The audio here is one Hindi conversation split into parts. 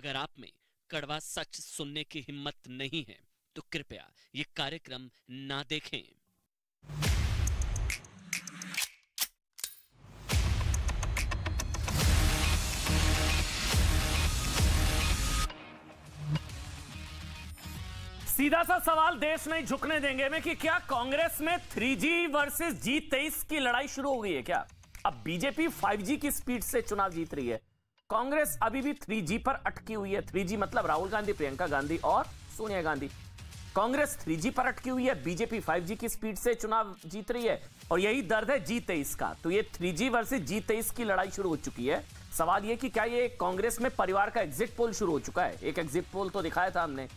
अगर आप में कड़वा सच सुनने की हिम्मत नहीं है तो कृपया ये कार्यक्रम ना देखें। सीधा सा सवाल देश नहीं झुकने देंगे में कि क्या कांग्रेस में 3G वर्सेस G23 की लड़ाई शुरू हो गई है क्या? अब बीजेपी 5G की स्पीड से चुनाव जीत रही है, कांग्रेस अभी भी 3G पर अटकी हुई है। 3G मतलब राहुल गांधी, प्रियंका गांधी और सोनिया गांधी। कांग्रेस 3G पर अटकी हुई है, बीजेपी 5G की स्पीड से चुनाव जीत रही है और यही दर्द है G23 का। तो ये 3G वर्सेस G23 की लड़ाई शुरू हो चुकी है। सवाल ये कि क्या ये कांग्रेस में परिवार का एग्जिट पोल शुरू हो चुका है? एक एग्जिट पोल तो दिखाया था हमने,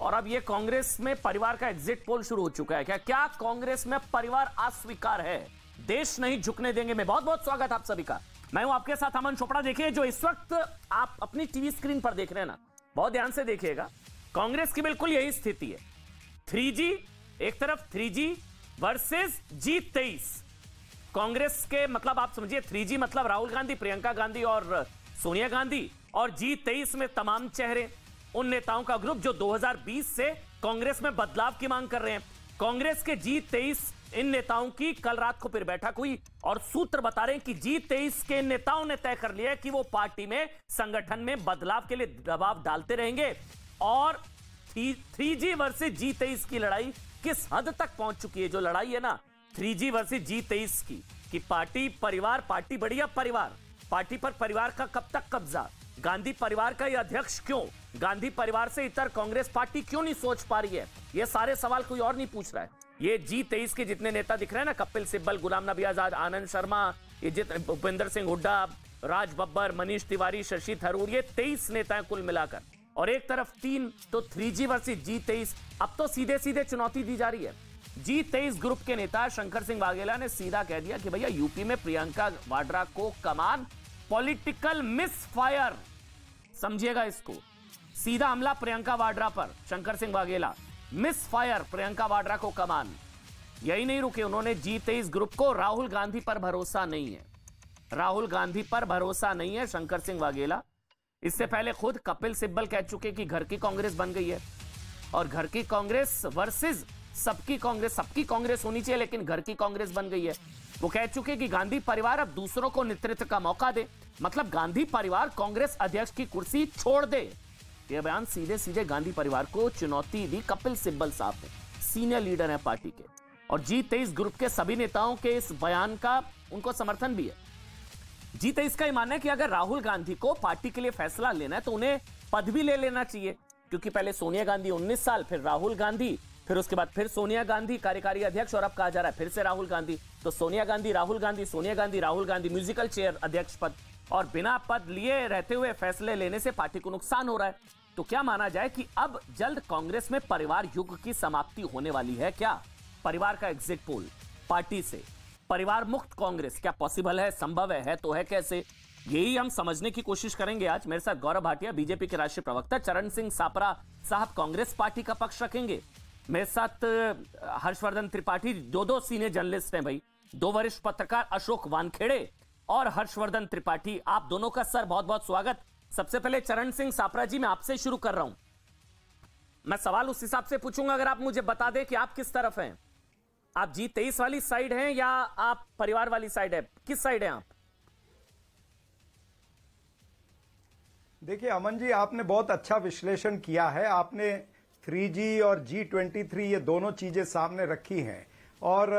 और अब ये कांग्रेस में परिवार का एग्जिट पोल शुरू हो चुका है। क्या कांग्रेस में परिवार अस्वीकार है? देश नहीं झुकने देंगे में बहुत बहुत स्वागत आप सभी का। मैं हूं आपके साथ अमन चोपड़ा। देखिए, जो इस वक्त आप अपनी टीवी स्क्रीन पर देख रहे हैं ना, बहुत ध्यान से देखिएगा। कांग्रेस की बिल्कुल यही स्थिति है। 3G एक तरफ, 3G वर्सेस G23। कांग्रेस के मतलब आप समझिए 3G मतलब राहुल गांधी, प्रियंका गांधी और सोनिया गांधी, और G23 में तमाम चेहरे, उन नेताओं का ग्रुप जो 2020 से कांग्रेस में बदलाव की मांग कर रहे हैं। कांग्रेस के G23 इन नेताओं की कल रात को फिर बैठक हुई और सूत्र बता रहे हैं कि G23 के नेताओं ने तय कर लिया है कि वो पार्टी में, संगठन में बदलाव के लिए दबाव डालते रहेंगे। और 3G वर्सेस G23 की लड़ाई किस हद तक पहुंच चुकी है? जो लड़ाई है ना 3G वर्सेस G23 की, कि पार्टी परिवार, पार्टी बढ़िया परिवार, पार्टी पर परिवार का कब तक कब्जा, गांधी परिवार का ये अध्यक्ष क्यों, गांधी परिवार से इतर कांग्रेस पार्टी क्यों नहीं सोच पा रही है? ये सारे सवाल कोई और नहीं पूछ रहा है। ये G23 के जितने नेता दिख रहे हैं ना, कपिल सिब्बल, गुलाम नबी आजाद, आनंद शर्मा, ये भूपेंद्र सिंह हुड्डा, राज बब्बर, मनीष तिवारी, शशि थरूर, ये 23 नेता हैं कुल मिलाकर। और एक तरफ 3, तो 3G वर्सेस G23। अब तो सीधे सीधे चुनौती दी जा रही है। G23 ग्रुप के नेता शंकर सिंह वाघेला ने सीधा कह दिया कि भैया यूपी में प्रियंका वाड्रा को कमान, पॉलिटिकल मिसफायर, समझिएगा इसको। सीधा हमला प्रियंका वाड्रा पर, शंकर सिंह वाघेला, मिसफायर, प्रियंका वाड्रा को कमान। यही नहीं रुके, उन्होंने G23 ग्रुप को राहुल गांधी पर भरोसा नहीं है, राहुल गांधी पर भरोसा नहीं है शंकर सिंह वाघेला। इससे पहले खुद कपिल सिब्बल कह चुके कि घर की कांग्रेस बन गई है और घर की कांग्रेस वर्सेस सबकी कांग्रेस, सबकी कांग्रेस होनी चाहिए लेकिन घर की कांग्रेस बन गई है। वो कह चुके कि गांधी परिवार अब दूसरों को नेतृत्व का मौका दे, मतलब गांधी परिवार कांग्रेस अध्यक्ष की कुर्सी छोड़ दे। यह बयान सीधे सीधे गांधी परिवार को चुनौती दी कपिल सिब्बल साहब ने, सीनियर लीडर है पार्टी के, और G23 ग्रुप के सभी नेताओं के इस बयान का उनको समर्थन भी है। G23 का मानना है कि अगर राहुल गांधी को पार्टी के लिए फैसला लेना है तो उन्हें पद भी ले लेना चाहिए, क्योंकि पहले सोनिया गांधी 19 साल, फिर राहुल गांधी, फिर उसके बाद फिर सोनिया गांधी कार्यकारी अध्यक्ष, और अब कहा जा रहा है फिर से राहुल गांधी। तो सोनिया गांधी, राहुल गांधी, सोनिया गांधी, राहुल गांधी, म्यूजिकल चेयर अध्यक्ष पद, और बिना पद लिए रहते हुए फैसले लेने से पार्टी को नुकसान हो रहा है। तो क्या माना जाए कि अब जल्द कांग्रेस में परिवार युग की समाप्ति होने वाली है क्या? परिवार का एग्जिट पोल, पार्टी से परिवार मुक्त कांग्रेस क्या पॉसिबल है, संभव है तो है कैसे? यही हम समझने की कोशिश करेंगे आज। मेरे साथ गौरव भाटिया, बीजेपी के राष्ट्रीय प्रवक्ता, चरण सिंह सापरा साहब कांग्रेस पार्टी का पक्ष रखेंगे। मेरे साथ हर्षवर्धन त्रिपाठी, दो सीनियर जर्नलिस्ट हैं भाई, 2 वरिष्ठ पत्रकार, अशोक वानखेड़े और हर्षवर्धन त्रिपाठी। आप दोनों का सर बहुत बहुत स्वागत। सबसे पहले चरण सिंह सापरा जी, मैं आपसे शुरू कर रहा हूं। मैं सवाल उस हिसाब से पूछूंगा, अगर आप मुझे बता दें कि आप किस तरफ हैं। आप G23 वाली साइड हैं या आप परिवार वाली साइड है? किस साइड हैं आप? देखिए अमन जी, आपने बहुत अच्छा विश्लेषण किया है। आपने 3G और G23 ये दोनों चीजें सामने रखी हैं, और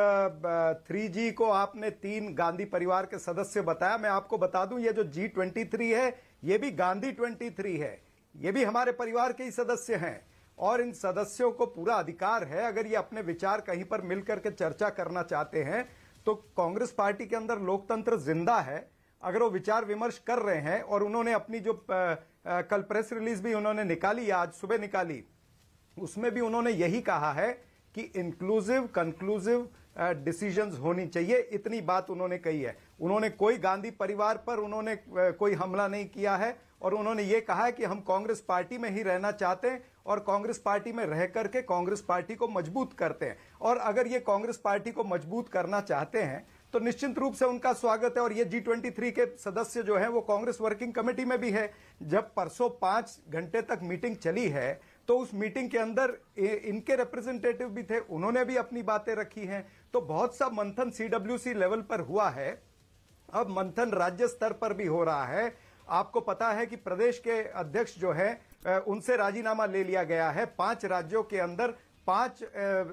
3G को आपने 3 गांधी परिवार के सदस्य बताया। मैं आपको बता दूं, ये जो G23 है ये भी गांधी 23 है, ये भी हमारे परिवार के ही सदस्य हैं, और इन सदस्यों को पूरा अधिकार है, अगर ये अपने विचार कहीं पर मिलकर के चर्चा करना चाहते हैं तो कांग्रेस पार्टी के अंदर लोकतंत्र जिंदा है। अगर वो विचार विमर्श कर रहे हैं, और उन्होंने अपनी जो कल प्रेस रिलीज भी उन्होंने निकाली, आज सुबह निकाली, उसमें भी उन्होंने यही कहा है कि इंक्लूसिव कंक्लूसिव डिसीजंस होनी चाहिए, इतनी बात उन्होंने कही है। उन्होंने कोई गांधी परिवार पर उन्होंने कोई हमला नहीं किया है, और उन्होंने ये कहा है कि हम कांग्रेस पार्टी में ही रहना चाहते हैं और कांग्रेस पार्टी में रह करके कांग्रेस पार्टी को मजबूत करते हैं। और अगर ये कांग्रेस पार्टी को मजबूत करना चाहते हैं तो निश्चित रूप से उनका स्वागत है। और ये G23 के सदस्य जो हैं वो कांग्रेस वर्किंग कमेटी में भी है। जब परसों 5 घंटे तक मीटिंग चली है तो उस मीटिंग के अंदर इनके रिप्रेजेंटेटिव भी थे, उन्होंने भी अपनी बातें रखी हैं। तो बहुत सा मंथन CWC लेवल पर हुआ है, अब मंथन राज्य स्तर पर भी हो रहा है। आपको पता है कि प्रदेश के अध्यक्ष जो है उनसे राजीनामा ले लिया गया है। 5 राज्यों के अंदर 5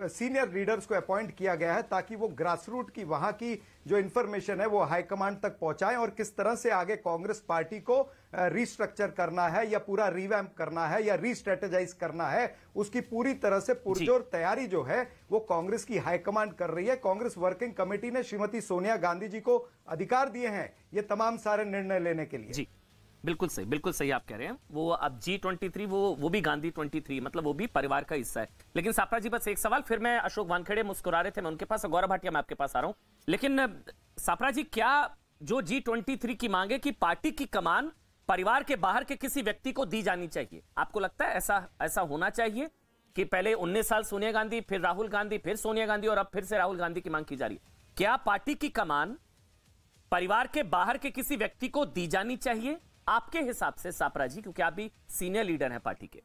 सीनियर लीडर्स को अपॉइंट किया गया है ताकि वो ग्रास रूट की वहां की जो इंफॉर्मेशन है वो हाईकमांड तक पहुंचाएं और किस तरह से आगे कांग्रेस पार्टी को रिस्ट्रक्चर करना है या पूरा रिवैम्प करना है या रीस्ट्रेटेजाइज करना है, उसकी पूरी तरह से पुरजोर तैयारी जो है वो कांग्रेस की हाईकमांड कर रही है। कांग्रेस वर्किंग कमेटी ने श्रीमती सोनिया गांधी जी को अधिकार दिए हैं ये तमाम सारे निर्णय लेने के लिए। बिल्कुल सही आप कह रहे हैं। वो अब G23 वो भी गांधी 23, मतलब वो भी परिवार का हिस्सा है। लेकिन सापरा जी बस एक सवाल, फिर मैं अशोक वानखेड़े मुस्कुरा रहे थे, मैं उनके पास, गौरव भाटिया मैं आपके पास आ रहा हूं। लेकिन सापरा जी, क्या जो G23 की मांगे कि पार्टी की कमान परिवार के बाहर के किसी व्यक्ति को दी जानी चाहिए, आपको लगता है ऐसा होना चाहिए कि पहले 19 साल सोनिया गांधी, फिर राहुल गांधी, फिर सोनिया गांधी और अब फिर से राहुल गांधी की मांग की जा रही है? क्या पार्टी की कमान परिवार के बाहर के किसी व्यक्ति को दी जानी चाहिए आपके हिसाब से, सापरा जी, क्योंकि आप भी सीनियर लीडर हैं पार्टी के?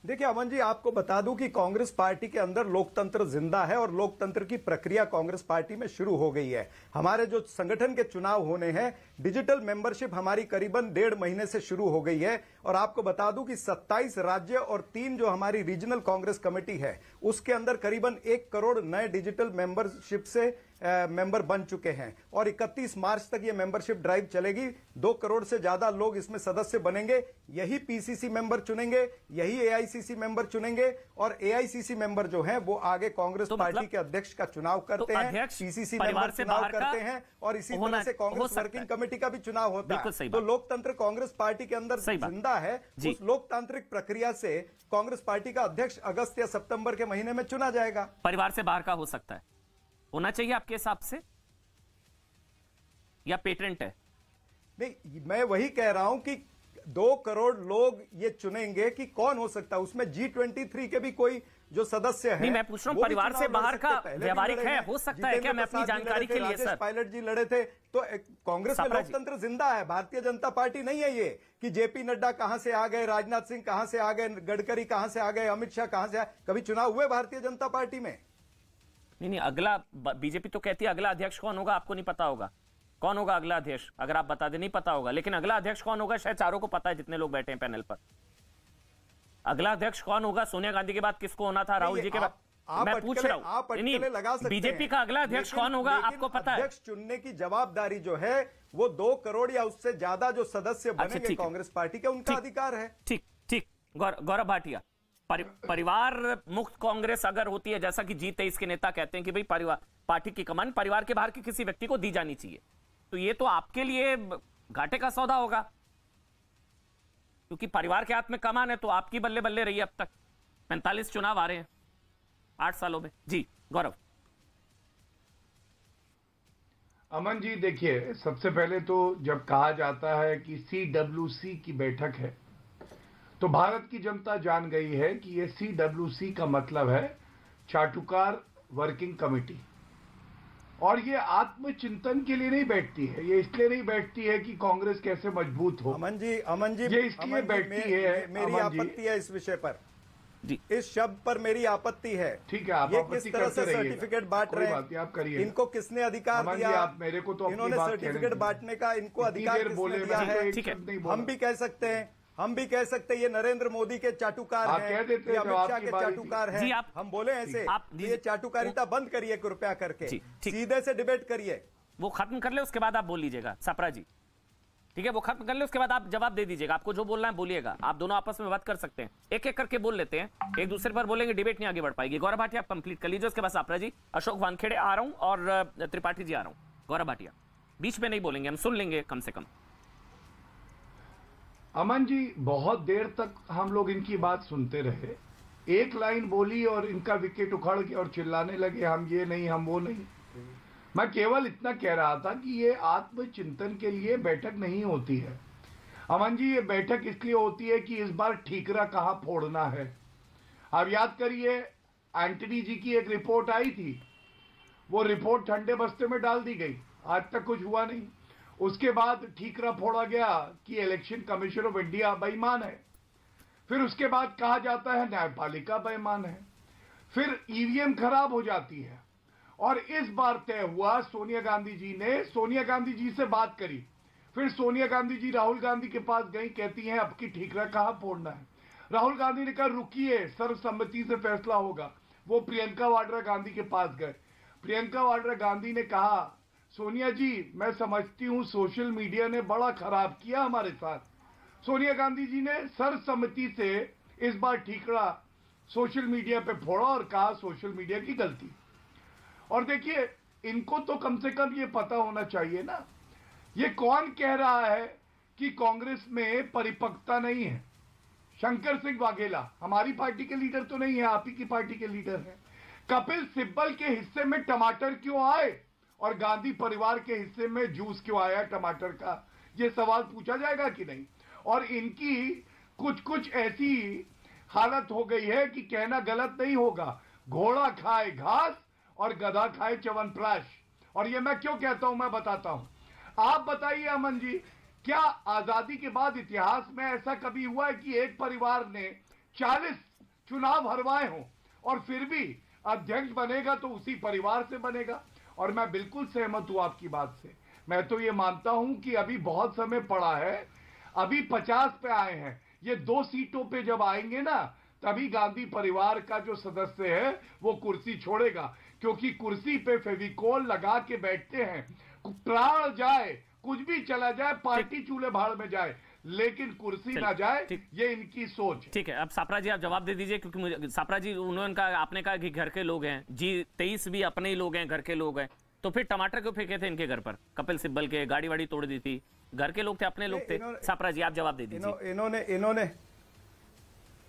देखिए अमन जी, आपको बता दूं कि कांग्रेस पार्टी के अंदर लोकतंत्र जिंदा है और लोकतंत्र की प्रक्रिया कांग्रेस पार्टी में शुरू हो गई है। हमारे जो संगठन के चुनाव होने हैं, डिजिटल मेंबरशिप हमारी करीबन 1.5 महीने से शुरू हो गई है। और आपको बता दूं कि 27 राज्य और 3 जो हमारी रीजनल कांग्रेस कमेटी है उसके अंदर करीबन 1 करोड़ नए डिजिटल मेंबरशिप से मेंबर बन चुके हैं और 31 मार्च तक ये मेंबरशिप ड्राइव चलेगी। 2 करोड़ से ज्यादा लोग इसमें सदस्य बनेंगे। यही पीसीसी मेंबर चुनेंगे, यही एआईसीसी मेंबर चुनेंगे और एआईसीसी मेंबर जो है वो आगे कांग्रेस पार्टी के अध्यक्ष का चुनाव करते हैं, पीसीसी मेंबर चुनाव करते हैं और इसी तरह से कांग्रेस वर्किंग कमेटी का भी चुनाव होता है। तो लोकतंत्र कांग्रेस पार्टी के अंदर जिंदा है। उस लोकतांत्रिक प्रक्रिया से कांग्रेस पार्टी का अध्यक्ष अगस्त या सितंबर के महीने में चुना जाएगा। परिवार से बाहर का हो सकता है, होना चाहिए आपके हिसाब से, या पेटेंट है? नहीं, मैं वही कह रहा हूं कि 2 करोड़ लोग ये चुनेंगे कि कौन हो सकता है। उसमें G23 के भी कोई जो सदस्य है, नहीं मैं पूछ रहा हूं परिवार से बाहर का व्यवहारिक है, हो सकता है क्या? मैं अपनी जानकारी के लिए सर, पायलट जी लड़े थे। तो कांग्रेस में लोकतंत्र जिंदा है। भारतीय जनता पार्टी नहीं है ये कि जेपी नड्डा कहां से आ गए, राजनाथ सिंह कहां से आ गए, गडकरी कहां से आ गए, अमित शाह कहां से आ गए। कभी चुनाव हुए भारतीय जनता पार्टी में? नहीं, अगला बीजेपी तो कहती है अगला अध्यक्ष कौन होगा आपको नहीं पता होगा। कौन होगा अगला अध्यक्ष? अगर आप बता दें नहीं पता होगा, लेकिन अगला अध्यक्ष कौन होगा शायद चारों को पता है, जितने लोग बैठे हैं पैनल पर। अगला अध्यक्ष कौन होगा? सोनिया गांधी के बाद किसको होना था? राहुल जी के बाद? मैं पूछ रहा हूं बीजेपी का अगला अध्यक्ष कौन होगा आपको पता है? अध्यक्ष चुनने की जवाबदारी जो है वो 2 करोड़ या उससे ज्यादा जो सदस्य बनेंगे कांग्रेस पार्टी के, उनका अधिकार है। ठीक। गौरव भाटिया, परिवार मुक्त कांग्रेस अगर होती है, जैसा कि G23 के नेता कहते हैं कि भाई परिवार, पार्टी की कमान परिवार के बाहर के किसी व्यक्ति को दी जानी चाहिए, तो ये तो आपके लिए घाटे का सौदा होगा, क्योंकि परिवार के हाथ में कमान है तो आपकी बल्ले बल्ले रही है। अब तक 45 चुनाव आ रहे हैं 8 सालों में। जी गौरव। अमन जी देखिए, सबसे पहले तो जब कहा जाता है कि CWC की बैठक है तो भारत की जनता जान गई है कि ये CWC का मतलब है चाटुकार वर्किंग कमेटी। और ये आत्मचिंतन के लिए नहीं बैठती है, ये इसलिए नहीं बैठती है कि कांग्रेस कैसे मजबूत हो। अमन जी ये इसलिए बैठती है। मेरी आपत्ति है इस विषय पर जी, इस शब्द पर मेरी आपत्ति है। ठीक है, आप ये किस तरह से सर्टिफिकेट बांट रहे हैं, आप करिए। इनको किसने अधिकार दिया? आप मेरे को तो इन्होंने सर्टिफिकेट बांटने का इनको अधिकार किसने दिया है? ठीक है, हम भी कह सकते हैं ये नरेंद्र मोदी के चाटुकार हैं, ये अमित शाह के चाटुकार हैं। हम बोले ऐसे, ये चाटुकारिता बंद करिए कृपया करके, सीधे से डिबेट करिए। वो खत्म कर ले, उसके बाद आप बोल लीजिएगा सापरा जी, ठीक है? वो खत्म कर ले, उसके बाद आप जवाब दे दीजिएगा। आपको जो बोलना है बोलिएगा, आप दोनों आपस में बात कर सकते हैं, एक एक करके बोल लेते हैं, एक दूसरे पर बोलेंगे, डिबेट नहीं आगे बढ़ पाएगी। गौरव भाटिया आप कंप्लीट कर लीजिए, उसके बाद सापरा जी, अशोक वानखेड़े आ रहा हूं और त्रिपाठी जी आ रहा हूं। गौरव भाटिया बीच में नहीं बोलेंगे, हम सुन लेंगे कम से कम। अमन जी, बहुत देर तक हम लोग इनकी बात सुनते रहे, एक लाइन बोली और इनका विकेट उखड़ के और चिल्लाने लगे हम ये नहीं, हम वो नहीं। मैं केवल इतना कह रहा था कि ये आत्मचिंतन के लिए बैठक नहीं होती है अमन जी, ये बैठक इसलिए होती है कि इस बार ठीकरा कहां फोड़ना है। आप याद करिए, एंटनी जी की एक रिपोर्ट आई थी वो रिपोर्ट ठंडे बस्ते में डाल दी गई, आज तक कुछ हुआ नहीं। उसके बाद ठीकरा फोड़ा गया कि इलेक्शन कमीशन ऑफ इंडिया बेईमान है। फिर उसके बाद कहा जाता है न्यायपालिका बेईमान है। फिर ईवीएम खराब हो जाती है। और इस बार तय हुआ, सोनिया गांधी जी ने सोनिया गांधी जी से बात करी। फिर सोनिया गांधी जी राहुल गांधी के पास गई, कहती हैं अब की ठीकरा कहां फोड़ना है। राहुल गांधी ने कहा रुकिए, सर्वसम्मति से फैसला होगा। वो प्रियंका वाड्रा गांधी के पास गए। प्रियंका वाड्रा गांधी ने कहा सोनिया जी मैं समझती हूं सोशल मीडिया ने बड़ा खराब किया हमारे साथ। सोनिया गांधी जी ने सर्वसम्मति से इस बार ठीकरा सोशल मीडिया पे फोड़ा और कहा सोशल मीडिया की गलती। और देखिए इनको तो कम से कम ये पता होना चाहिए ना, ये कौन कह रहा है कि कांग्रेस में परिपक्वता नहीं है। शंकर सिंह वाघेला हमारी पार्टी के लीडर तो नहीं है, आप ही की पार्टी के लीडर हैं। कपिल सिब्बल के हिस्से में टमाटर क्यों आए और गांधी परिवार के हिस्से में जूस क्यों आया टमाटर का, ये सवाल पूछा जाएगा कि नहीं। और इनकी कुछ ऐसी हालत हो गई है कि कहना गलत नहीं होगा, घोड़ा खाए घास और गधा खाए च्यवनप्राश। और ये मैं क्यों कहता हूं मैं बताता हूं। आप बताइए अमन जी, क्या आजादी के बाद इतिहास में ऐसा कभी हुआ है कि एक परिवार ने 40 चुनाव हरवाए हों और फिर भी अध्यक्ष बनेगा तो उसी परिवार से बनेगा। और मैं बिल्कुल सहमत हूं आपकी बात से। मैं तो ये मानता हूं कि अभी बहुत समय पड़ा है, अभी 50 पे आए हैं, ये 2 सीटों पे जब आएंगे ना तभी गांधी परिवार का जो सदस्य है वो कुर्सी छोड़ेगा। क्योंकि कुर्सी पे फेविकोल लगा के बैठते हैं, प्राण जाए कुछ भी चला जाए, पार्टी चूल्हे भाड़ में जाए, लेकिन कुर्सी ना जाए, ये इनकी सोच है। ठीक है, अब सापरा जी आप जवाब दे दीजिए, क्योंकि मुझे सापरा जी उन्होंने कहा, आपने कहा कि घर के लोग हैं, G23 भी अपने ही लोग हैं, घर के लोग हैं, तो फिर टमाटर क्यों फेंके थे इनके घर पर? कपिल सिब्बल के गाड़ी वाड़ी तोड़ दी थी, घर के लोग थे, अपने लोग थे। सापरा जी आप जवाब दे दीजिए।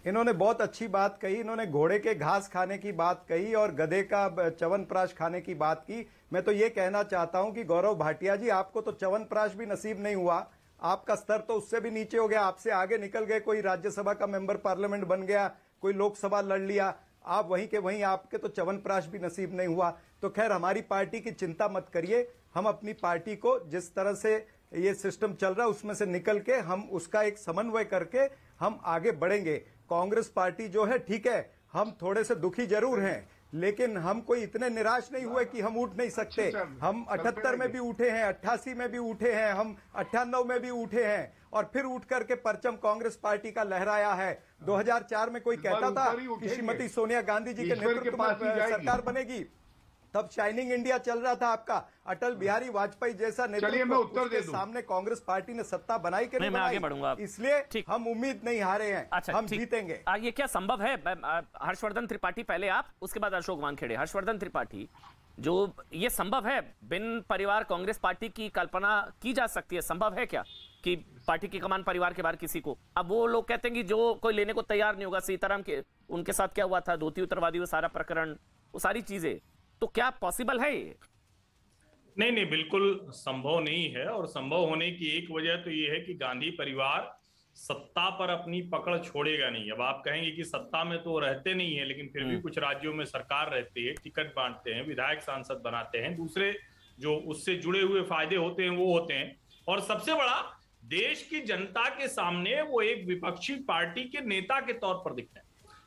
इन्होंने बहुत अच्छी बात कही। इन्होंने घोड़े के घास खाने की बात कही और गधे का च्यवनप्राश खाने की बात की। मैं तो ये कहना चाहता हूं कि गौरव भाटिया जी, आपको तो च्यवनप्राश भी नसीब नहीं हुआ, आपका स्तर तो उससे भी नीचे हो गया, आपसे आगे निकल गए, कोई राज्यसभा का मेंबर पार्लियामेंट बन गया, कोई लोकसभा लड़ लिया, आप वहीं के वहीं, आपके तो च्यवनप्राश भी नसीब नहीं हुआ। तो खैर हमारी पार्टी की चिंता मत करिए, हम अपनी पार्टी को जिस तरह से ये सिस्टम चल रहा है उसमें से निकल के हम उसका एक समन्वय करके हम आगे बढ़ेंगे। कांग्रेस पार्टी जो है, ठीक है, हम थोड़े से दुखी जरूर हैं, लेकिन हम कोई इतने निराश नहीं हुए कि हम उठ नहीं सकते। हम 78 में भी उठे हैं, 88 में भी उठे हैं, हम 98 में भी उठे हैं और फिर उठ करके परचम कांग्रेस पार्टी का लहराया है। 2004 में कोई कहता था कि श्रीमती सोनिया गांधी जी के नेतृत्व में सरकार बनेगी, तब शाइनिंग इंडिया चल रहा था आपका, अटल बिहारी वाजपेयी जैसा नेतृत्व, उसके सामने कांग्रेस पार्टी ने सत्ता बनाई कि नहीं बनाई, इसलिए हम उम्मीद नहीं हारे हैं। अच्छा, हम जीतेंगे। ये क्या संभव है? हर्षवर्धन त्रिपाठी पहले आप, उसके बाद अशोक वानखेड़े। हर्षवर्धन त्रिपाठी, जो ये संभव है बिन परिवार कांग्रेस पार्टी की कल्पना की जा सकती है, संभव है क्या कि पार्टी की कमान परिवार के बाहर किसी को? अब वो लोग कहते हैं कि जो कोई लेने को तैयार नहीं होगा, सीताराम के उनके साथ क्या हुआ था, धोती उतरवादी, वो सारा प्रकरण, वो सारी चीजें, तो क्या पॉसिबल है ये? नहीं, बिल्कुल संभव नहीं है। और संभव होने की एक वजह तो ये है कि गांधी परिवार सत्ता पर अपनी पकड़ छोड़ेगा नहीं। अब आप कहेंगे कि सत्ता में तो रहते नहीं है, लेकिन फिर भी कुछ राज्यों में सरकार रहती है, टिकट बांटते हैं, विधायक सांसद बनाते हैं, दूसरे जो उससे जुड़े हुए फायदे होते हैं वो होते हैं। और सबसे बड़ा, देश की जनता के सामने वो एक विपक्षी पार्टी के नेता के तौर पर दिखते हैं।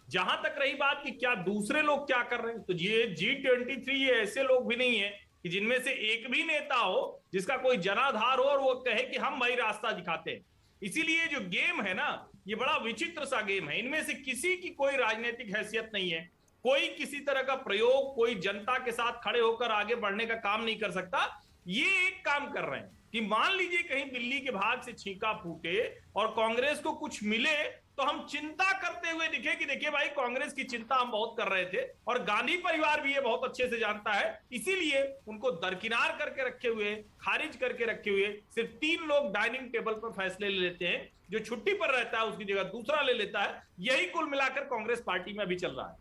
जहां तक रही बात कि क्या दूसरे लोग क्या कर रहे हैं, तो ये G23 ये ऐसे लोग भी नहीं है कि जिनमें से एक भी नेता हो जिसका कोई जनाधार हो और वो कहे कि हम वही रास्ता दिखाते हैं। इसीलिए जो गेम है ना, ये बड़ा विचित्र सा गेम है। इनमें से किसी की कोई राजनीतिक हैसियत नहीं है, कोई किसी तरह का प्रयोग, कोई जनता के साथ खड़े होकर आगे बढ़ने का काम नहीं कर सकता। ये एक काम कर रहे हैं कि मान लीजिए कहीं बिल्ली के भाग से छींका फूटे और कांग्रेस को कुछ मिले तो हम चिंता करते हुए दिखे कि देखिए भाई, कांग्रेस की चिंता हम बहुत कर रहे थे और गांधी परिवार भी ये बहुत अच्छे से जानता है। इसीलिए उनको दरकिनार करके रखे हुए, खारिज करके रखे हुए, सिर्फ 3 लोग डाइनिंग टेबल पर फैसले ले लेते हैं। जो छुट्टी पर रहता है उसकी जगह दूसरा ले लेता है। यही कुल मिलाकर कांग्रेस पार्टी में अभी चल रहा है।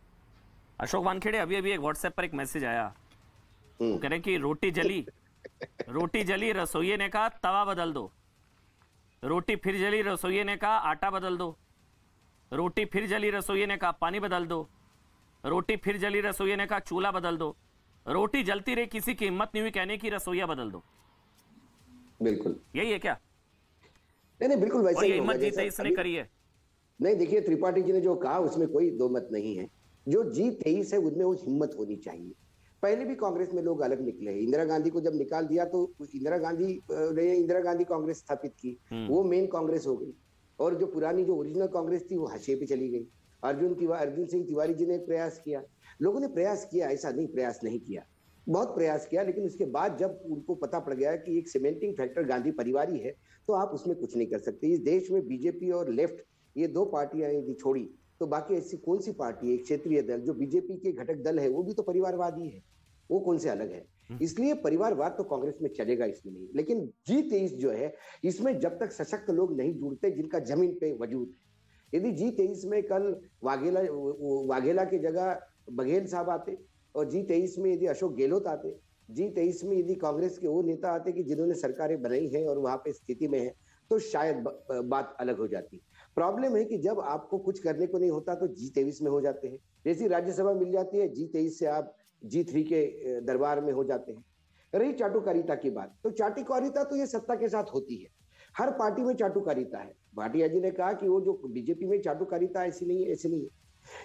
अशोक वानखेड़े, अभी एक व्हाट्सएप पर एक मैसेज आया, वो कह रहे कि रोटी जली, रसोइये ने कहा तवा बदल दो, रोटी फिर जली, रसोइये ने कहा आटा बदल दो, रोटी फिर जली, रसोइये ने कहा पानी बदल दो, रोटी फिर जली, रसोइये ने कहा चूल्हा बदल दो, रोटी जलती रही, किसी की हिम्मत नहीं हुई कहने की रसोईया बदल दो। बिल्कुल यही है क्या? नहीं, बिल्कुल वैसे ही हिम्मत जी इसने करी है। नहीं, देखिए त्रिपाठी जी ने जो कहा उसमें कोई दो मत नहीं है। जो G23 है उनमें वो हिम्मत होनी चाहिए। पहले भी कांग्रेस में लोग अलग निकले हैं। इंदिरा गांधी को जब निकाल दिया तो इंदिरा गांधी कांग्रेस स्थापित की, वो मेन कांग्रेस हो गई। और जो पुरानी जो ओरिजिनल कांग्रेस थी वो हाशिए पे चली गई। अर्जुन सिंह तिवारी जी ने प्रयास किया, लोगों ने प्रयास किया, ऐसा नहीं प्रयास नहीं किया, बहुत प्रयास किया। लेकिन उसके बाद जब उनको पता पड़ गया कि एक सीमेंटिंग फैक्टर गांधी परिवार ही है, तो आप उसमें कुछ नहीं कर सकते। इस देश में बीजेपी और लेफ्ट ये दो पार्टियां यदि छोड़ी तो बाकी ऐसी कौन सी पार्टी है? क्षेत्रीय दल जो बीजेपी के घटक दल है वो भी तो परिवारवादी है, वो कौन से अलग है? इसलिए परिवारवाद तो कांग्रेस में चलेगा, इसमें नहीं। लेकिन G23 जो है इसमें जब तक सशक्त लोग नहीं जुड़ते जिनका जमीन पे वजूद है। यदि G23 में कल वाघेला की जगह बघेल साहब आते और G23 में यदि अशोक गहलोत आते, G23 में यदि कांग्रेस के वो नेता आते कि जिन्होंने सरकारें बनाई है और वहां पे स्थिति में है, तो शायद बात अलग हो जाती। प्रॉब्लम है कि जब आपको कुछ करने को नहीं होता तो G23 में हो जाते हैं। जैसी राज्यसभा मिल जाती है G23 से आप G3 के दरबार में हो जाते हैं। रही चाटुकारिता की बात, तो चाटुकारिता तो ये सत्ता के साथ होती है, हर पार्टी में चाटुकारिता है। भाटिया जी ने कहा कि वो जो बीजेपी में चाटुकारिता ऐसी नहीं है, ऐसी नहीं है।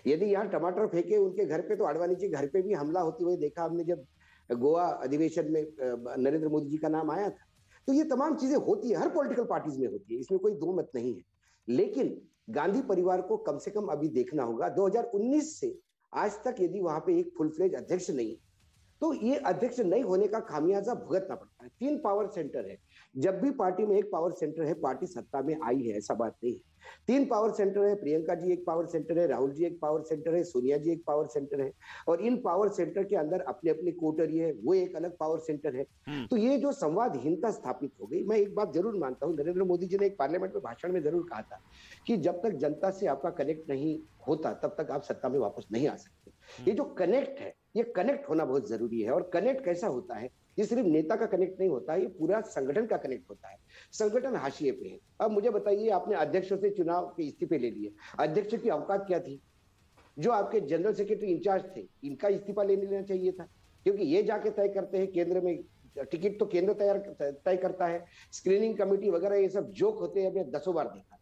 यदि यहाँ टमाटर फेंके उनके घर पे तो आडवाणी जी घर पे भी हमला होते हुए देखा हमने, जब गोवा अधिवेशन में नरेंद्र मोदी जी का नाम आया था। तो ये तमाम चीजें होती है, हर पॉलिटिकल पार्टीज में होती है, इसमें कोई दो मत नहीं है। लेकिन गांधी परिवार को कम से कम अभी देखना होगा, 2019 से आज तक यदि वहां पे एक फुल फ्लेज अध्यक्ष नहीं है तो ये अध्यक्ष नहीं होने का खामियाजा भुगतना पड़ता है। 3 पावर सेंटर है, जब भी पार्टी में एक पावर सेंटर है पार्टी सत्ता में आई है, ऐसा बात नहीं है। 3 पावर सेंटर है, प्रियंका जी एक पावर सेंटर है, राहुल जी एक पावर सेंटर है, सोनिया जी एक पावर सेंटर है, और इन पावर सेंटर के अंदर अपने अपने कोटरी है, वो एक अलग पावर सेंटर है। तो ये जो संवादहीनता स्थापित हो गई, मैं एक बात जरूर मानता हूँ, नरेंद्र मोदी जी ने एक पार्लियामेंट में भाषण में जरूर कहा था कि जब तक जनता से आपका कनेक्ट नहीं होता तब तक आप सत्ता में वापस नहीं आ सकते। ये जो कनेक्ट है, ये कनेक्ट होना बहुत जरूरी है। और कनेक्ट कैसा होता है? ये सिर्फ नेता का कनेक्ट नहीं होता है, ये पूरा संगठन का कनेक्ट होता है। संगठन हाशिए पे है। अब मुझे बताइए, आपने अध्यक्षों से चुनाव के इस्तीफे ले लिए, अध्यक्ष की औकात क्या थी? जो आपके जनरल सेक्रेटरी इंचार्ज थे, इनका इस्तीफा ले लेना चाहिए था, क्योंकि ये जाके तय करते हैं केंद्र में, टिकट तो केंद्र तय करता है, स्क्रीनिंग कमेटी वगैरह ये सब जोक होते हैं। हमने 10 बार देखा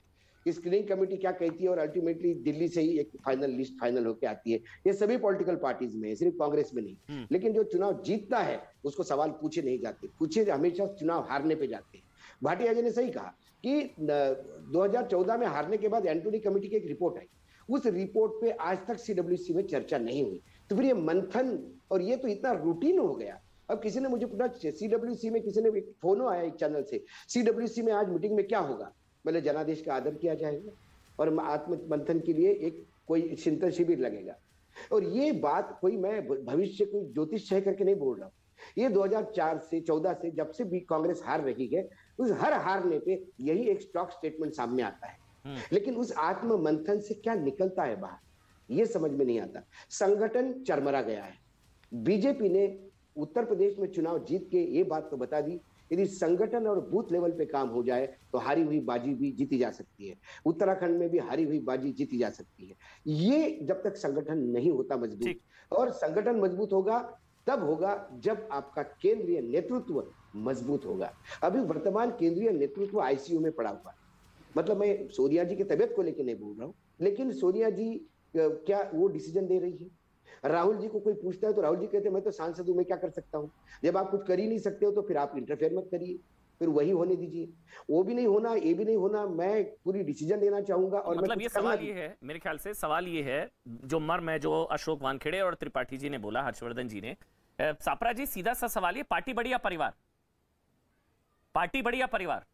स्क्रीनिंग कमेटी क्या कहती है और अल्टीमेटली दिल्ली से ही एक फाइनल लिस्ट फाइनल होकर आती है। ये सभी पॉलिटिकल पार्टीज में है, सिर्फ कांग्रेस में नहीं। लेकिन जो चुनाव जीतता है उसको सवाल पूछे नहीं जाते, पूछे हमेशा चुनाव हारने पे जाते हैं। भाटिया जी ने सही कहा कि 2014 में हारने के बाद एंटोनी कमेटी की एक रिपोर्ट आई, उस रिपोर्ट पे आज तक CWC में चर्चा नहीं हुई। तो फिर ये मंथन और ये तो इतना रूटीन हो गया। अब किसी ने मुझे पूछा CWC में, किसी ने फोन आया एक चैनल से, CWC में आज मीटिंग में क्या होगा? पहले जनादेश का आदर किया जाएगा और आत्म मंथन के लिए एक कोई चिंतन शिविर लगेगा। और ये बात कोई मैं भविष्य कोई ज्योतिष है करके नहीं बोल रहा हूँ, ये 2004 से 14 से जब से भी कांग्रेस हार रही है, उस हर हारने पे यही एक स्टॉक स्टेटमेंट सामने आता है। लेकिन उस आत्म मंथन से क्या निकलता है बाहर, ये समझ में नहीं आता। संगठन चरमरा गया है। बीजेपी ने उत्तर प्रदेश में चुनाव जीत के ये बात तो बता दी, यदि संगठन और बूथ लेवल पे काम हो जाए तो हारी हुई बाजी भी जीती जा सकती है। उत्तराखंड में भी हारी हुई बाजी जीती जा सकती है। ये जब तक संगठन नहीं होता मजबूत, और संगठन मजबूत होगा तब होगा जब आपका केंद्रीय नेतृत्व मजबूत होगा। अभी वर्तमान केंद्रीय नेतृत्व ICU में पड़ा हुआ है। मतलब मैं सोनिया जी की तबियत को लेकर नहीं बोल रहा हूँ, लेकिन सोनिया जी क्या वो डिसीजन दे रही है? राहुल जी को कोई पूछता है तो राहुल जी कहते हैं मैं तो सांसद हूं, मैं क्या कर सकता हूं? जब आप कुछ कर ही नहीं सकते हो तो फिर आप इंटरफेयर मत करिए, फिर वही होने दीजिए। वो भी नहीं होना, ये भी नहीं होना, मैं पूरी डिसीजन लेना चाहूंगा। और मतलब ये सवाल ये है, मेरे ख्याल से सवाल ये है, जो मर्म है जो अशोक वानखेड़े और त्रिपाठी जी ने बोला, हर्षवर्धन जी ने, सापरा जी सीधा सा सवाल ये, पार्टी बड़ी या परिवार? पार्टी बड़ी या परिवार?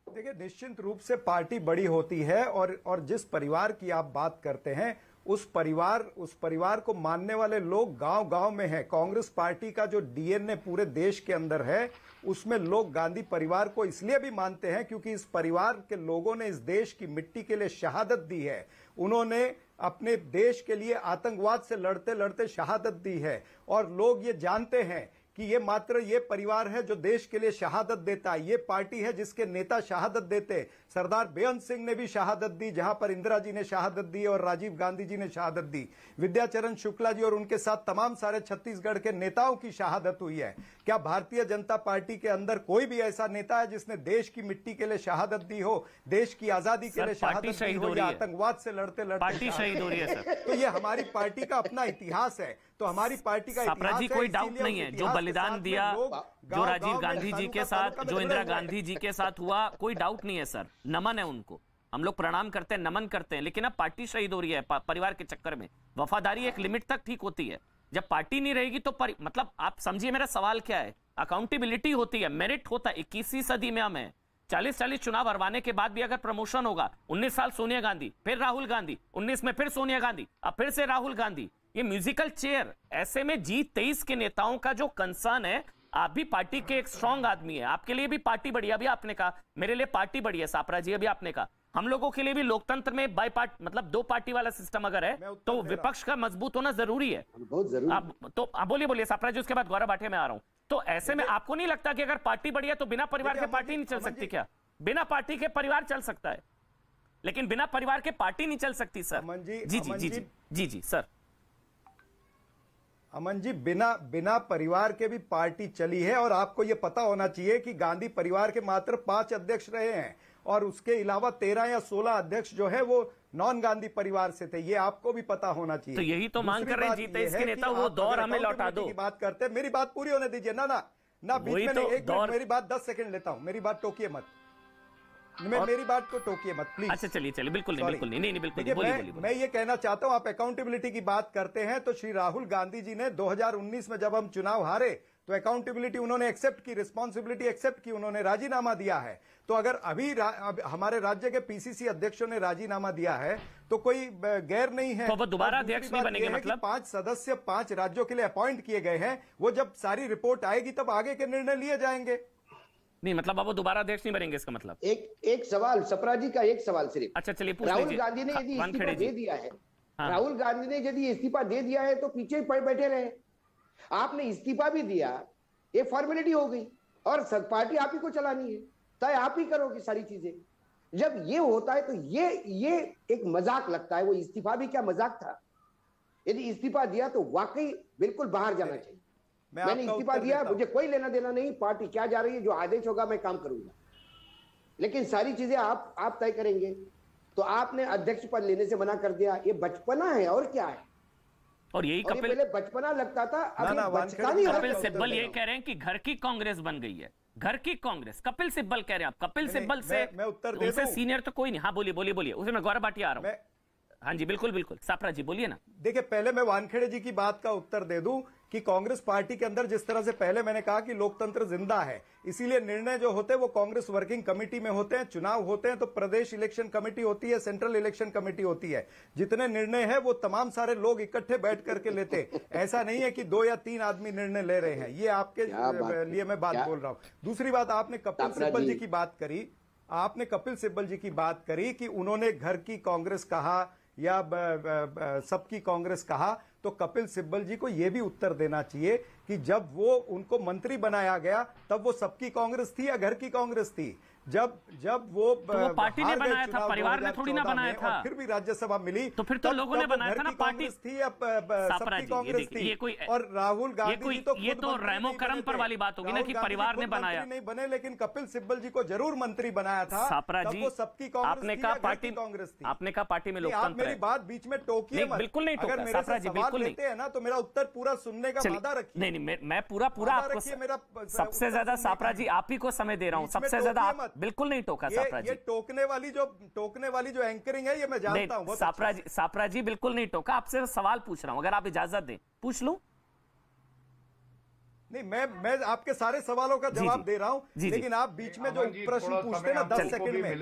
देखिए, निश्चित रूप से पार्टी बड़ी होती है, और जिस परिवार की आप बात करते हैं उस परिवार को मानने वाले लोग गांव-गांव में हैं। कांग्रेस पार्टी का जो DNA पूरे देश के अंदर है, उसमें लोग गांधी परिवार को इसलिए भी मानते हैं क्योंकि इस परिवार के लोगों ने इस देश की मिट्टी के लिए शहादत दी है। उन्होंने अपने देश के लिए आतंकवाद से लड़ते लड़ते शहादत दी है, और लोग ये जानते हैं कि ये मात्र ये परिवार है जो देश के लिए शहादत देता है, ये पार्टी है जिसके नेता शहादत देते। सरदार बेअंत सिंह ने भी शहादत दी, जहां पर इंदिरा जी ने शहादत दी और राजीव गांधी जी ने शहादत दी। विद्याचरण शुक्ला जी और उनके साथ तमाम सारे छत्तीसगढ़ के नेताओं की शहादत हुई है। क्या भारतीय जनता पार्टी के अंदर कोई भी ऐसा नेता है जिसने देश की मिट्टी के लिए शहादत दी हो, देश की आजादी के लिए शहादत दी हो, या आतंकवाद से लड़ते लड़ते पार्टी शहीद हो रही है सर? तो ये हमारी पार्टी का अपना इतिहास है। तो हमारी पार्टी का सापरा जी कोई डाउट नहीं है, जो बलिदान दिया, जो राजीव गांधी जी के साथ, जो इंदिरा गांधी जी के साथ हुआ, कोई डाउट नहीं है सर, नमन है उनको, हम लोग प्रणाम करते हैं, नमन करते हैं। लेकिन अब पार्टी शहीद हो रही है परिवार के चक्कर में। वफादारी एक लिमिट तक ठीक होती है, जब पार्टी नहीं रहेगी तो मतलब आप समझिए मेरा सवाल क्या है। अकाउंटेबिलिटी होती है, मेरिट होता है। 21वीं सदी में हम है, 40-40 चुनाव हरवाने के बाद भी अगर प्रमोशन होगा, 19 साल सोनिया गांधी, फिर राहुल गांधी, 19 में फिर सोनिया गांधी, अब फिर से राहुल गांधी, ये म्यूजिकल चेयर। ऐसे में G23 के नेताओं का जो कंसर्न है, आप भी पार्टी के एक स्ट्रांग आदमी है, आपके लिए भी पार्टी बढ़िया, अभी आपने कहा मेरे लिए पार्टी बढ़िया, सापरा जी अभी आपने कहा, हम लोगों के लिए भी लोकतंत्र में बाई पार्ट मतलब 2 पार्टी वाला सिस्टम अगर है तो विपक्ष का मजबूत होना जरूरी है, बहुत जरूरी। आप तो बोलिए सापरा जी, उसके बाद गौरव भाटिया में आ रहा हूं। तो ऐसे में आपको नहीं लगता कि अगर पार्टी बढ़िया तो बिना परिवार के पार्टी नहीं चल सकती क्या? बिना पार्टी के परिवार चल सकता है, लेकिन बिना परिवार के पार्टी नहीं चल सकती सर। जी सर। अमन जी, बिना परिवार के भी पार्टी चली है, और आपको यह पता होना चाहिए कि गांधी परिवार के मात्र 5 अध्यक्ष रहे हैं, और उसके अलावा 13 या 16 अध्यक्ष जो है वो नॉन गांधी परिवार से थे। ये आपको भी पता होना चाहिए। तो यही तो मांग कर रहे हैं G23 के नेता, वो दौर हमें लौटा दो। बात करते हैं, मेरी बात पूरी होने दीजिए ना बीच में तो एक मिनट, मेरी बात 10 सेकंड लेता हूं, मेरी बात टोकिए मत, मेरी बात को टोकिए मत प्लीज। अच्छा चलिए बिल्कुल नहीं, बिल्कुल नहीं, बोलिए। मैं ये कहना चाहता हूं, आप अकाउंटेबिलिटी की बात करते हैं तो श्री राहुल गांधी जी ने 2019 में जब हम चुनाव हारे तो अकाउंटेबिलिटी उन्होंने एक्सेप्ट की, रिस्पॉन्सिबिलिटी एक्सेप्ट की, उन्होंने राजीनामा दिया है। तो अगर अभी हमारे राज्य के पीसीसी अध्यक्षों ने राजीनामा दिया है तो कोई गैर नहीं है, तो वो दोबारा अध्यक्ष नहीं बनेंगे। मतलब 5 सदस्य 5 राज्यों के लिए अपॉइंट किए गए हैं, वो जब सारी रिपोर्ट आएगी तब आगे के निर्णय लिए जाएंगे। नहीं मतलब अब वो दोबारा अध्यक्ष नहीं बनेंगे, इसका मतलब। एक सवाल सपरा जी का, एक सवाल सिर्फ। अच्छा चलिए, राहुल गांधी ने यदि इस्तीफा दे दिया है, राहुल गांधी ने यदि इस्तीफा दे दिया है तो पीछे पड़ बैठे रहे। आपने इस्तीफा भी दिया, ये फॉर्मेलिटी हो गई, और पार्टी आप ही को चलानी है, तय आप ही करोगे सारी चीजें। जब ये होता है तो ये एक मजाक लगता है। वो इस्तीफा भी क्या मजाक था? यदि इस्तीफा दिया तो वाकई बिल्कुल बाहर जाना चाहिए। मैंने इस्तीफा दिया, मुझे कोई लेना देना नहीं, पार्टी क्या जा रही है, जो आदेश होगा मैं काम करूंगा, लेकिन सारी चीजें आप तय करेंगे। तो आपने अध्यक्ष पद लेने से मना कर दिया, ये बचपना है और क्या है? और यही कपिल, पहले बचपना लगता था, अभी बचपना नहीं। कपिल सिब्बल ये कह रहे हैं कि घर की कांग्रेस बन गई है, घर की कांग्रेस। कपिल सिब्बल कह रहे हैं आप, कपिल सिब्बल से मैं उत्तर दे दूं? सीनियर तो कोई नहीं। हाँ बोलिए, उसे मैं गौरव भाटिया आ रहा हूं। हाँ जी बिल्कुल, सापरा जी बोलिए ना। देखिए, पहले मैं वानखेड़े जी की बात का उत्तर दे दूं कि कांग्रेस पार्टी के अंदर जिस तरह से पहले मैंने कहा कि लोकतंत्र जिंदा है, इसीलिए निर्णय जो होते हैं वो कांग्रेस वर्किंग कमेटी में होते हैं। चुनाव होते हैं तो प्रदेश इलेक्शन कमेटी होती है, सेंट्रल इलेक्शन कमेटी होती है। जितने निर्णय है वो तमाम सारे लोग इकट्ठे बैठ करके लेते। ऐसा नहीं है कि 2 या 3 आदमी निर्णय ले रहे हैं। ये आपके लिए मैं बात बोल रहा हूं। दूसरी बात, आपने कपिल सिब्बल जी की बात करी, आपने कपिल सिब्बल जी की बात करी कि उन्होंने घर की कांग्रेस कहा या सबकी कांग्रेस कहा, तो कपिल सिब्बल जी को यह भी उत्तर देना चाहिए कि जब वो उनको मंत्री बनाया गया तब वो सबकी कांग्रेस थी या घर की कांग्रेस थी? जब वो पार्टी ने बनाया था, परिवार ने थोड़ी ना बनाया था। फिर भी राज्यसभा मिली तो फिर तो लोगों ने बनाया था ना, पार्टी थी या सबकी कांग्रेस थी। और राहुल गांधी जी तो ये तो रैमो करम पर वाली बात होगी ना कि परिवार ने बनाया, नहीं बने, लेकिन कपिल सिब्बल जी को जरूर मंत्री बनाया था। सापरा जी, वो सबकी कांग्रेस आपने कहा पार्टी कांग्रेस थी, आपने कहा पार्टी में लोकतंत्र है। मेरी बात बीच में टोकिए मत। बिल्कुल नहीं टोका, अगर मेरे से सवाल लेते हैं ना तो मेरा उत्तर पूरा सुनने का वादा रखिए। नहीं, मैं पूरा आपको सबसे ज्यादा सापरा जी आप ही को समय दे रहा हूं, सबसे ज्यादा। बिल्कुल नहीं टोका सापरा जी। ये टोकने वाली जो एंकरिंग है ये मैं जानता हूं। सापरा जी बिल्कुल नहीं टोका, आपसे सवाल पूछ रहा हूं, अगर आप इजाजत दें पूछ लूं। नहीं, मैं आपके सारे सवालों का जवाब दे रहा हूं, लेकिन आप बीच में जो प्रश्न पूछते हैं ना 10 सेकंड में,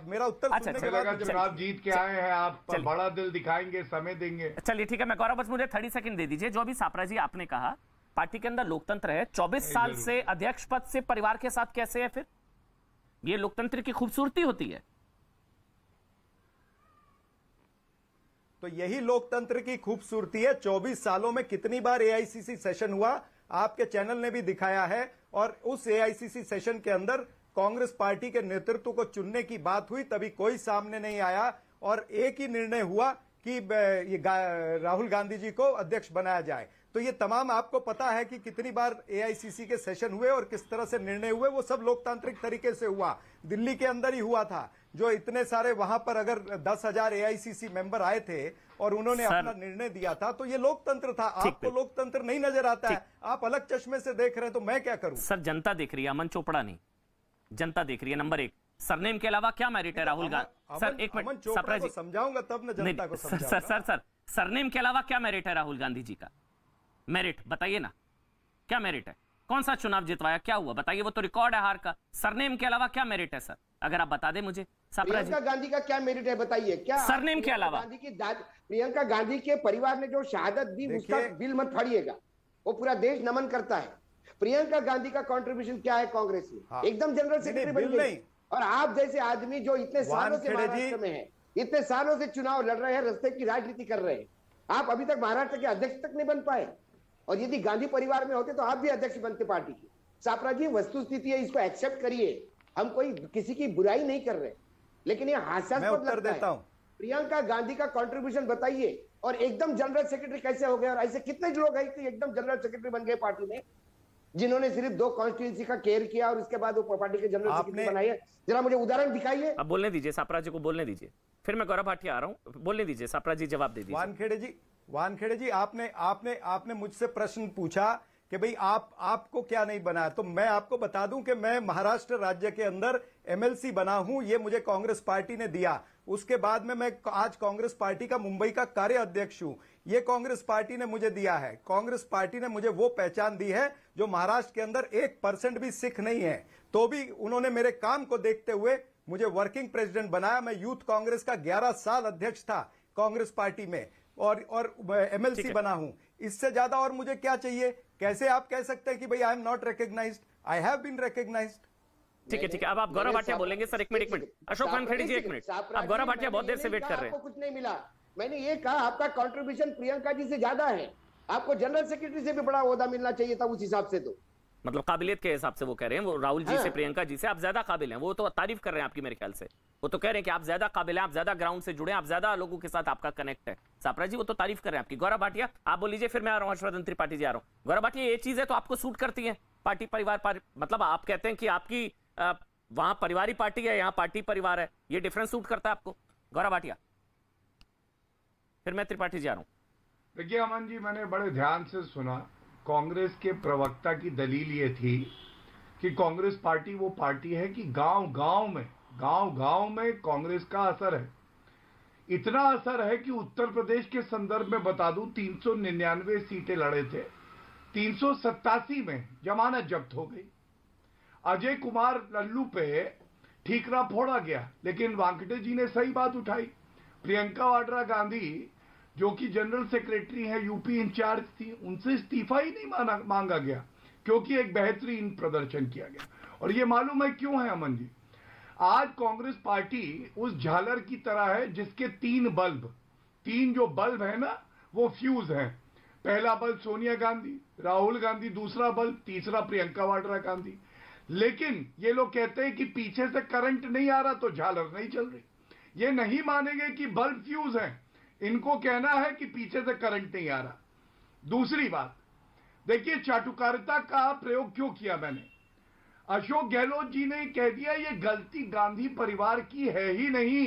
मेरा उत्तर सुनने के बाद चुनाव जीत के आए हैं, आप बड़ा दिल दिखाएंगे, समय देंगे। चलिए ठीक है, मैं गौरव, बस मुझे 30 सेकंड दे दीजिए। जो अभी सापरा जी आपने कहा पार्टी के अंदर लोकतंत्र है, 24 साल से अध्यक्ष पद से परिवार के साथ कैसे है? फिर ये लोकतंत्र की खूबसूरती होती है। तो यही लोकतंत्र की खूबसूरती है। 24 सालों में कितनी बार एआईसीसी सेशन हुआ? आपके चैनल ने भी दिखाया है। और उस एआईसीसी सेशन के अंदर कांग्रेस पार्टी के नेतृत्व को चुनने की बात हुई, तभी कोई सामने नहीं आया और एक ही निर्णय हुआ कि ये राहुल गांधी जी को अध्यक्ष बनाया जाए। तो ये तमाम आपको पता है कि कितनी बार एआईसीसी के सेशन हुए और किस तरह से निर्णय हुए, वो सब लोकतांत्रिक तरीके से हुआ। दिल्ली के अंदर ही हुआ था, जो इतने सारे वहां पर अगर 10,000 एआईसीसी मेंबर आए थे और उन्होंने अपना निर्णय दिया था, तो ये लोकतंत्र था। आपको लोकतंत्र नहीं नजर आता है, आप अलग चश्मे से देख रहे हैं, तो मैं क्या करूं? सर जनता देख रही है, अमन चोपड़ा नहीं, जनता देख रही है। नंबर 1, सरनेम के अलावा क्या मेरिट है राहुल गांधी? सर एक मिनट, सप्रा जी समझाऊंगा तब न जनता को समझाऊंगा। सर सरनेम के अलावा क्या मेरिट है राहुल गांधी जी का? मेरिट बताइए ना, क्या मेरिट है? कौन सा चुनाव जितवाया, क्या हुआ बताइए? वो तो रिकॉर्ड है हार का। सरनेम के अलावा क्या मेरिट है सर, अगर आप बता दें मुझे। प्रियंका गांधी का क्या मेरिट है बताइए? क्या सरनेम के अलावा प्रियंका गांधी के परिवार ने जो शहादत दी, उसका बिल मत फाड़िएगा, वो पूरा देश नमन करता है। प्रियंका गांधी का कंट्रीब्यूशन क्या है कांग्रेस में? एकदम जनरल सेक्रेटरी बन गई। और आप जैसे आदमी जो इतने सालों से महाराष्ट्र में है, इतने सालों से चुनाव लड़ रहे हैं, रास्ते की राजनीति कर रहे हैं, आप अभी तक महाराष्ट्र के अध्यक्ष तक नहीं बन पाए। और यदि गांधी परिवार में होते तो आप भी अध्यक्ष बनते पार्टी के। सापरा जी, वस्तुस्थिति है, इसको एक्सेप्ट करिए। हम कोई किसी की बुराई नहीं कर रहे, लेकिन ये हास्यास्पद लगता है। प्रियंका गांधी का कंट्रीब्यूशन बताइए। और एकदम जनरल सेक्रेटरी कैसे हो गए? और ऐसे कितने लोग हैं कि एकदम जनरल सेक्रेटरी बन गए पार्टी में, जिन्होंने सिर्फ 2 कॉन्स्टिट्यूंसी का केयर किया और उसके बाद वो पार्टी के जनरल सेक्रेटरी बनाए? जरा मुझे उदाहरण दिखाइए। अब बोलने दीजिए, सापरा जी को बोलने दीजिए, फिर मैं गौरव भाटिया आ रहा हूं, बोलने दीजिए। सापरा जी जवाब दे दीजिए। वानखेड़े जी, आपने मुझसे प्रश्न पूछा कि भाई आपको क्या नहीं बना, तो मैं आपको बता दूं कि मैं महाराष्ट्र राज्य के अंदर एमएलसी बना हूं, ये मुझे कांग्रेस पार्टी ने दिया। उसके बाद में मैं आज कांग्रेस पार्टी का मुंबई का कार्य अध्यक्ष हूं, ये कांग्रेस पार्टी ने मुझे दिया है। कांग्रेस पार्टी ने मुझे वो पहचान दी है जो महाराष्ट्र के अंदर 1% भी सिख नहीं है, तो भी उन्होंने मेरे काम को देखते हुए मुझे वर्किंग प्रेसिडेंट बनाया। मैं यूथ कांग्रेस का 11 साल अध्यक्ष था कांग्रेस पार्टी में और एमएलसी बना हूं। इससे ज्यादा और मुझे क्या चाहिए? कैसे आप कह सकते हैं कि भाई I am not recognised? I have been recognised. ठीक है, अब आप गौरव भाटिया बोलेंगे। सर एक मिनट, अशोक वानखेड़े जी एक मिनट, आप गौरव भाटिया बहुत देर से वेट कर रहे हैं। आपको कुछ नहीं मिला, मैंने ये कहा आपका कंट्रीब्यूशन प्रियंका जी से ज्यादा है, आपको जनरल सेक्रेटरी से भी बड़ा ओहदा मिलना चाहिए था उस हिसाब से। तो मतलब काबिलियत के हिसाब से वो कह रहे हैं, वो राहुल जी से प्रियंका जी से आप ज्यादा काबिल हैं, वो तो तारीफ कर रहे हैं आपकी मेरे ख्याल से। वो तो कह रहे हैं कि आप ज्यादा काबिल हैं, आप ज्यादा ग्राउंड से जुड़े हैं, आप ज्यादा लोगों के साथ आपका कनेक्ट है। सापरा जी वो तो तारीफ कर रहे हैं आपकी। गौरव भाटिया आप बोल लीजिए, फिर मैं आ रहा हूँ हर्षवर्धन त्रिपाठी जी आ रहा हूँ। गौरव भाटिया, ये चीजें तो आपको सूट करती है, पार्टी परिवार मतलब आप कहते हैं कि आपकी वहां परिवारी पार्टी है, यहाँ पार्टी परिवार है, ये डिफरेंस सूट करता है आपको? गौरव भाटिया, फिर मैं त्रिपाठी जी आ रहा हूँ। देखिए अमन जी, मैंने बड़े ध्यान से सुना। कांग्रेस के प्रवक्ता की दलील ये थी कि कांग्रेस पार्टी वो पार्टी है कि गांव-गांव में कांग्रेस का असर है। इतना असर है कि उत्तर प्रदेश के संदर्भ में बता दूं, 399 सीटें लड़े थे, 387 में जमानत जब्त हो गई। अजय कुमार लल्लू पे ठीकरा फोड़ा गया। लेकिन वानखेड़े जी ने सही बात उठाई, प्रियंका वाड्रा गांधी जो कि जनरल सेक्रेटरी है, यूपी इंचार्ज थी, उनसे इस्तीफा ही नहीं मांगा गया, क्योंकि एक बेहतरीन प्रदर्शन किया गया। और ये मालूम है क्यों है अमन जी? आज कांग्रेस पार्टी उस झालर की तरह है जिसके 3 जो बल्ब है ना, वो फ्यूज हैं। पहला बल्ब सोनिया गांधी, राहुल गांधी, दूसरा बल्ब, तीसरा प्रियंका वाड्रा गांधी। लेकिन ये लोग कहते हैं कि पीछे से करंट नहीं आ रहा तो झालर नहीं चल रही। ये नहीं मानेंगे कि बल्ब फ्यूज है, इनको कहना है कि पीछे से करंट नहीं आ रहा। दूसरी बात देखिए, चाटुकारिता का प्रयोग क्यों किया मैंने? अशोक गहलोत जी ने कह दिया ये गलती गांधी परिवार की है ही नहीं,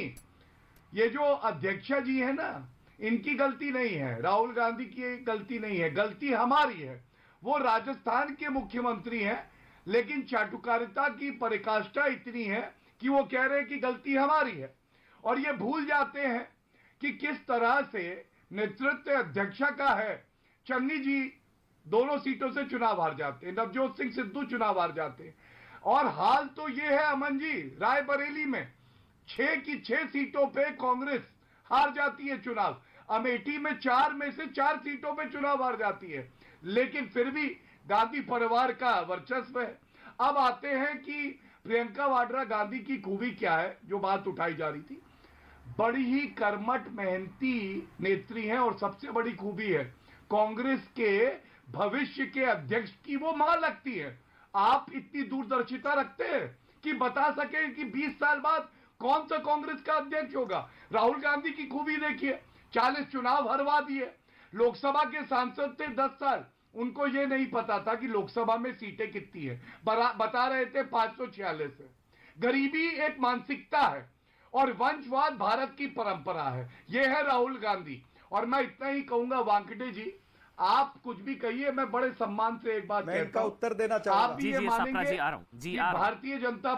ये जो अध्यक्षा जी है ना, इनकी गलती नहीं है, राहुल गांधी की गलती नहीं है, गलती हमारी है। वो राजस्थान के मुख्यमंत्री हैं, लेकिन चाटुकारिता की पराकाष्ठा इतनी है कि वो कह रहे हैं कि गलती हमारी है, और ये भूल जाते हैं कि किस तरह से नेतृत्व अध्यक्षा का है। चन्नी जी दोनों सीटों से चुनाव हार जाते हैं, नवजोत सिंह सिद्धू चुनाव हार जाते हैं। और हाल तो ये है अमन जी, रायबरेली में 6 की 6 सीटों पे कांग्रेस हार जाती है चुनाव। अमेठी में 4 में से 4 सीटों पे चुनाव हार जाती है, लेकिन फिर भी गांधी परिवार का वर्चस्व है। अब आते हैं कि प्रियंका वाड्रा गांधी की खूबी क्या है, जो बात उठाई जा रही थी। बड़ी ही कर्मठ मेहनती नेत्री हैं, और सबसे बड़ी खूबी है कांग्रेस के भविष्य के अध्यक्ष की वो मां लगती है। आप इतनी दूरदर्शिता रखते हैं कि बता सके कि 20 साल बाद कौन सा कांग्रेस का अध्यक्ष होगा। राहुल गांधी की खूबी देखिए, 40 चुनाव हरवा दिए। लोकसभा के सांसद थे 10 साल, उनको ये नहीं पता था कि लोकसभा में सीटें कितनी है, बता रहे थे 546 है। गरीबी एक मानसिकता है और वंशवाद भारत की परंपरा है। यह है राहुल गांधी। और मैं इतना ही कहूंगा, वानखेड़े जी आप कुछ भी कहिए, मैं बड़े सम्मान से एक बात कहता हूं, उत्तर देना चाहूंगा। आप भी ये मानेंगे कि भारतीय जनता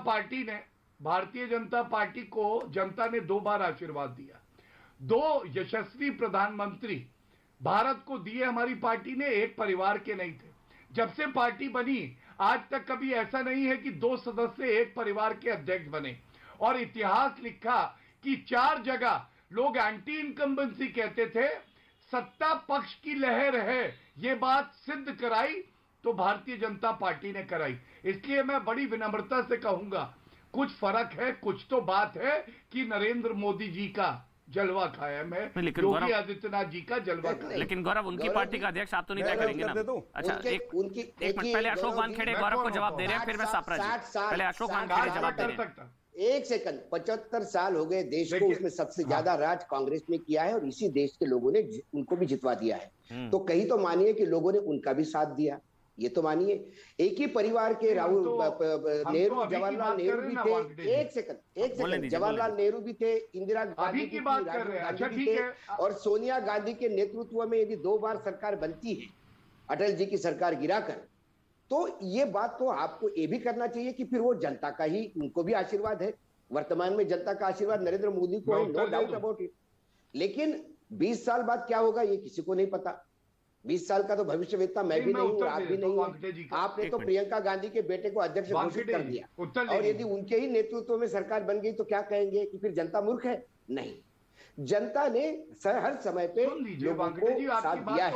पार्टी को जनता ने 2 बार आशीर्वाद दिया। 2 यशस्वी प्रधानमंत्री भारत को दिए हमारी पार्टी ने, एक परिवार के नहीं थे। जब से पार्टी बनी आज तक कभी ऐसा नहीं है कि 2 सदस्य एक परिवार के अध्यक्ष बने। और इतिहास लिखा कि 4 जगह लोग एंटी इनकम्बेंसी कहते थे, सत्ता पक्ष की लहर है, ये बात सिद्ध कराई तो भारतीय जनता पार्टी ने कराई। इसलिए मैं बड़ी विनम्रता से कहूंगा, कुछ फर्क है, कुछ तो बात है कि नरेंद्र मोदी जी का जलवा खाया मैं, योगी आदित्यनाथ जी का जलवा खाया। लेकिन गौरव, उनकी पार्टी का अध्यक्ष आप तो नहीं तय करेंगे ना? अच्छा, एक मिनट पहले अशोक वानखेड़े गौरव को जवाब दे रहे हैं, फिर मैं सापरा जी। पहले अशोक वानखेड़े जवाब दे रहे हैं। एक सेकंड, 75 साल हो गए देश को, उसमें सबसे ज्यादा राज कांग्रेस ने किया है और इसी देश के लोगों ने उनको भी जितवा दिया है। तो कहीं तो मानिए कि लोगों ने उनका भी साथ दिया, ये तो मानिए। एक ही परिवार के राहुल नेहरू, जवाहरलाल नेहरू भी थे। एक सेकंड, जवाहरलाल नेहरू भी थे, इंदिरा गांधी की बात कर रहे हैं भी थे, और सोनिया गांधी के नेतृत्व में यदि 2 बार सरकार बनती है अटल जी की सरकार गिराकर, तो ये बात तो आपको ये भी करना चाहिए कि फिर वो जनता का ही, उनको भी आशीर्वाद है। वर्तमान में जनता का आशीर्वाद नरेंद्र मोदी को है, नो डाउट अबाउट इट। लेकिन 20 साल बाद क्या होगा ये किसी को नहीं पता। 20 साल का तो भविष्यवेत्ता मैं भी नहीं हूं, आप भी नहीं हूं। आपने तो प्रियंका गांधी के बेटे को अध्यक्ष घोषित कर दिया, और यदि उनके ही नेतृत्व में सरकार बन गई तो क्या कहेंगे कि फिर जनता मूर्ख है? नहीं, जनता ने हर समय पे लोगों को साथ दिया है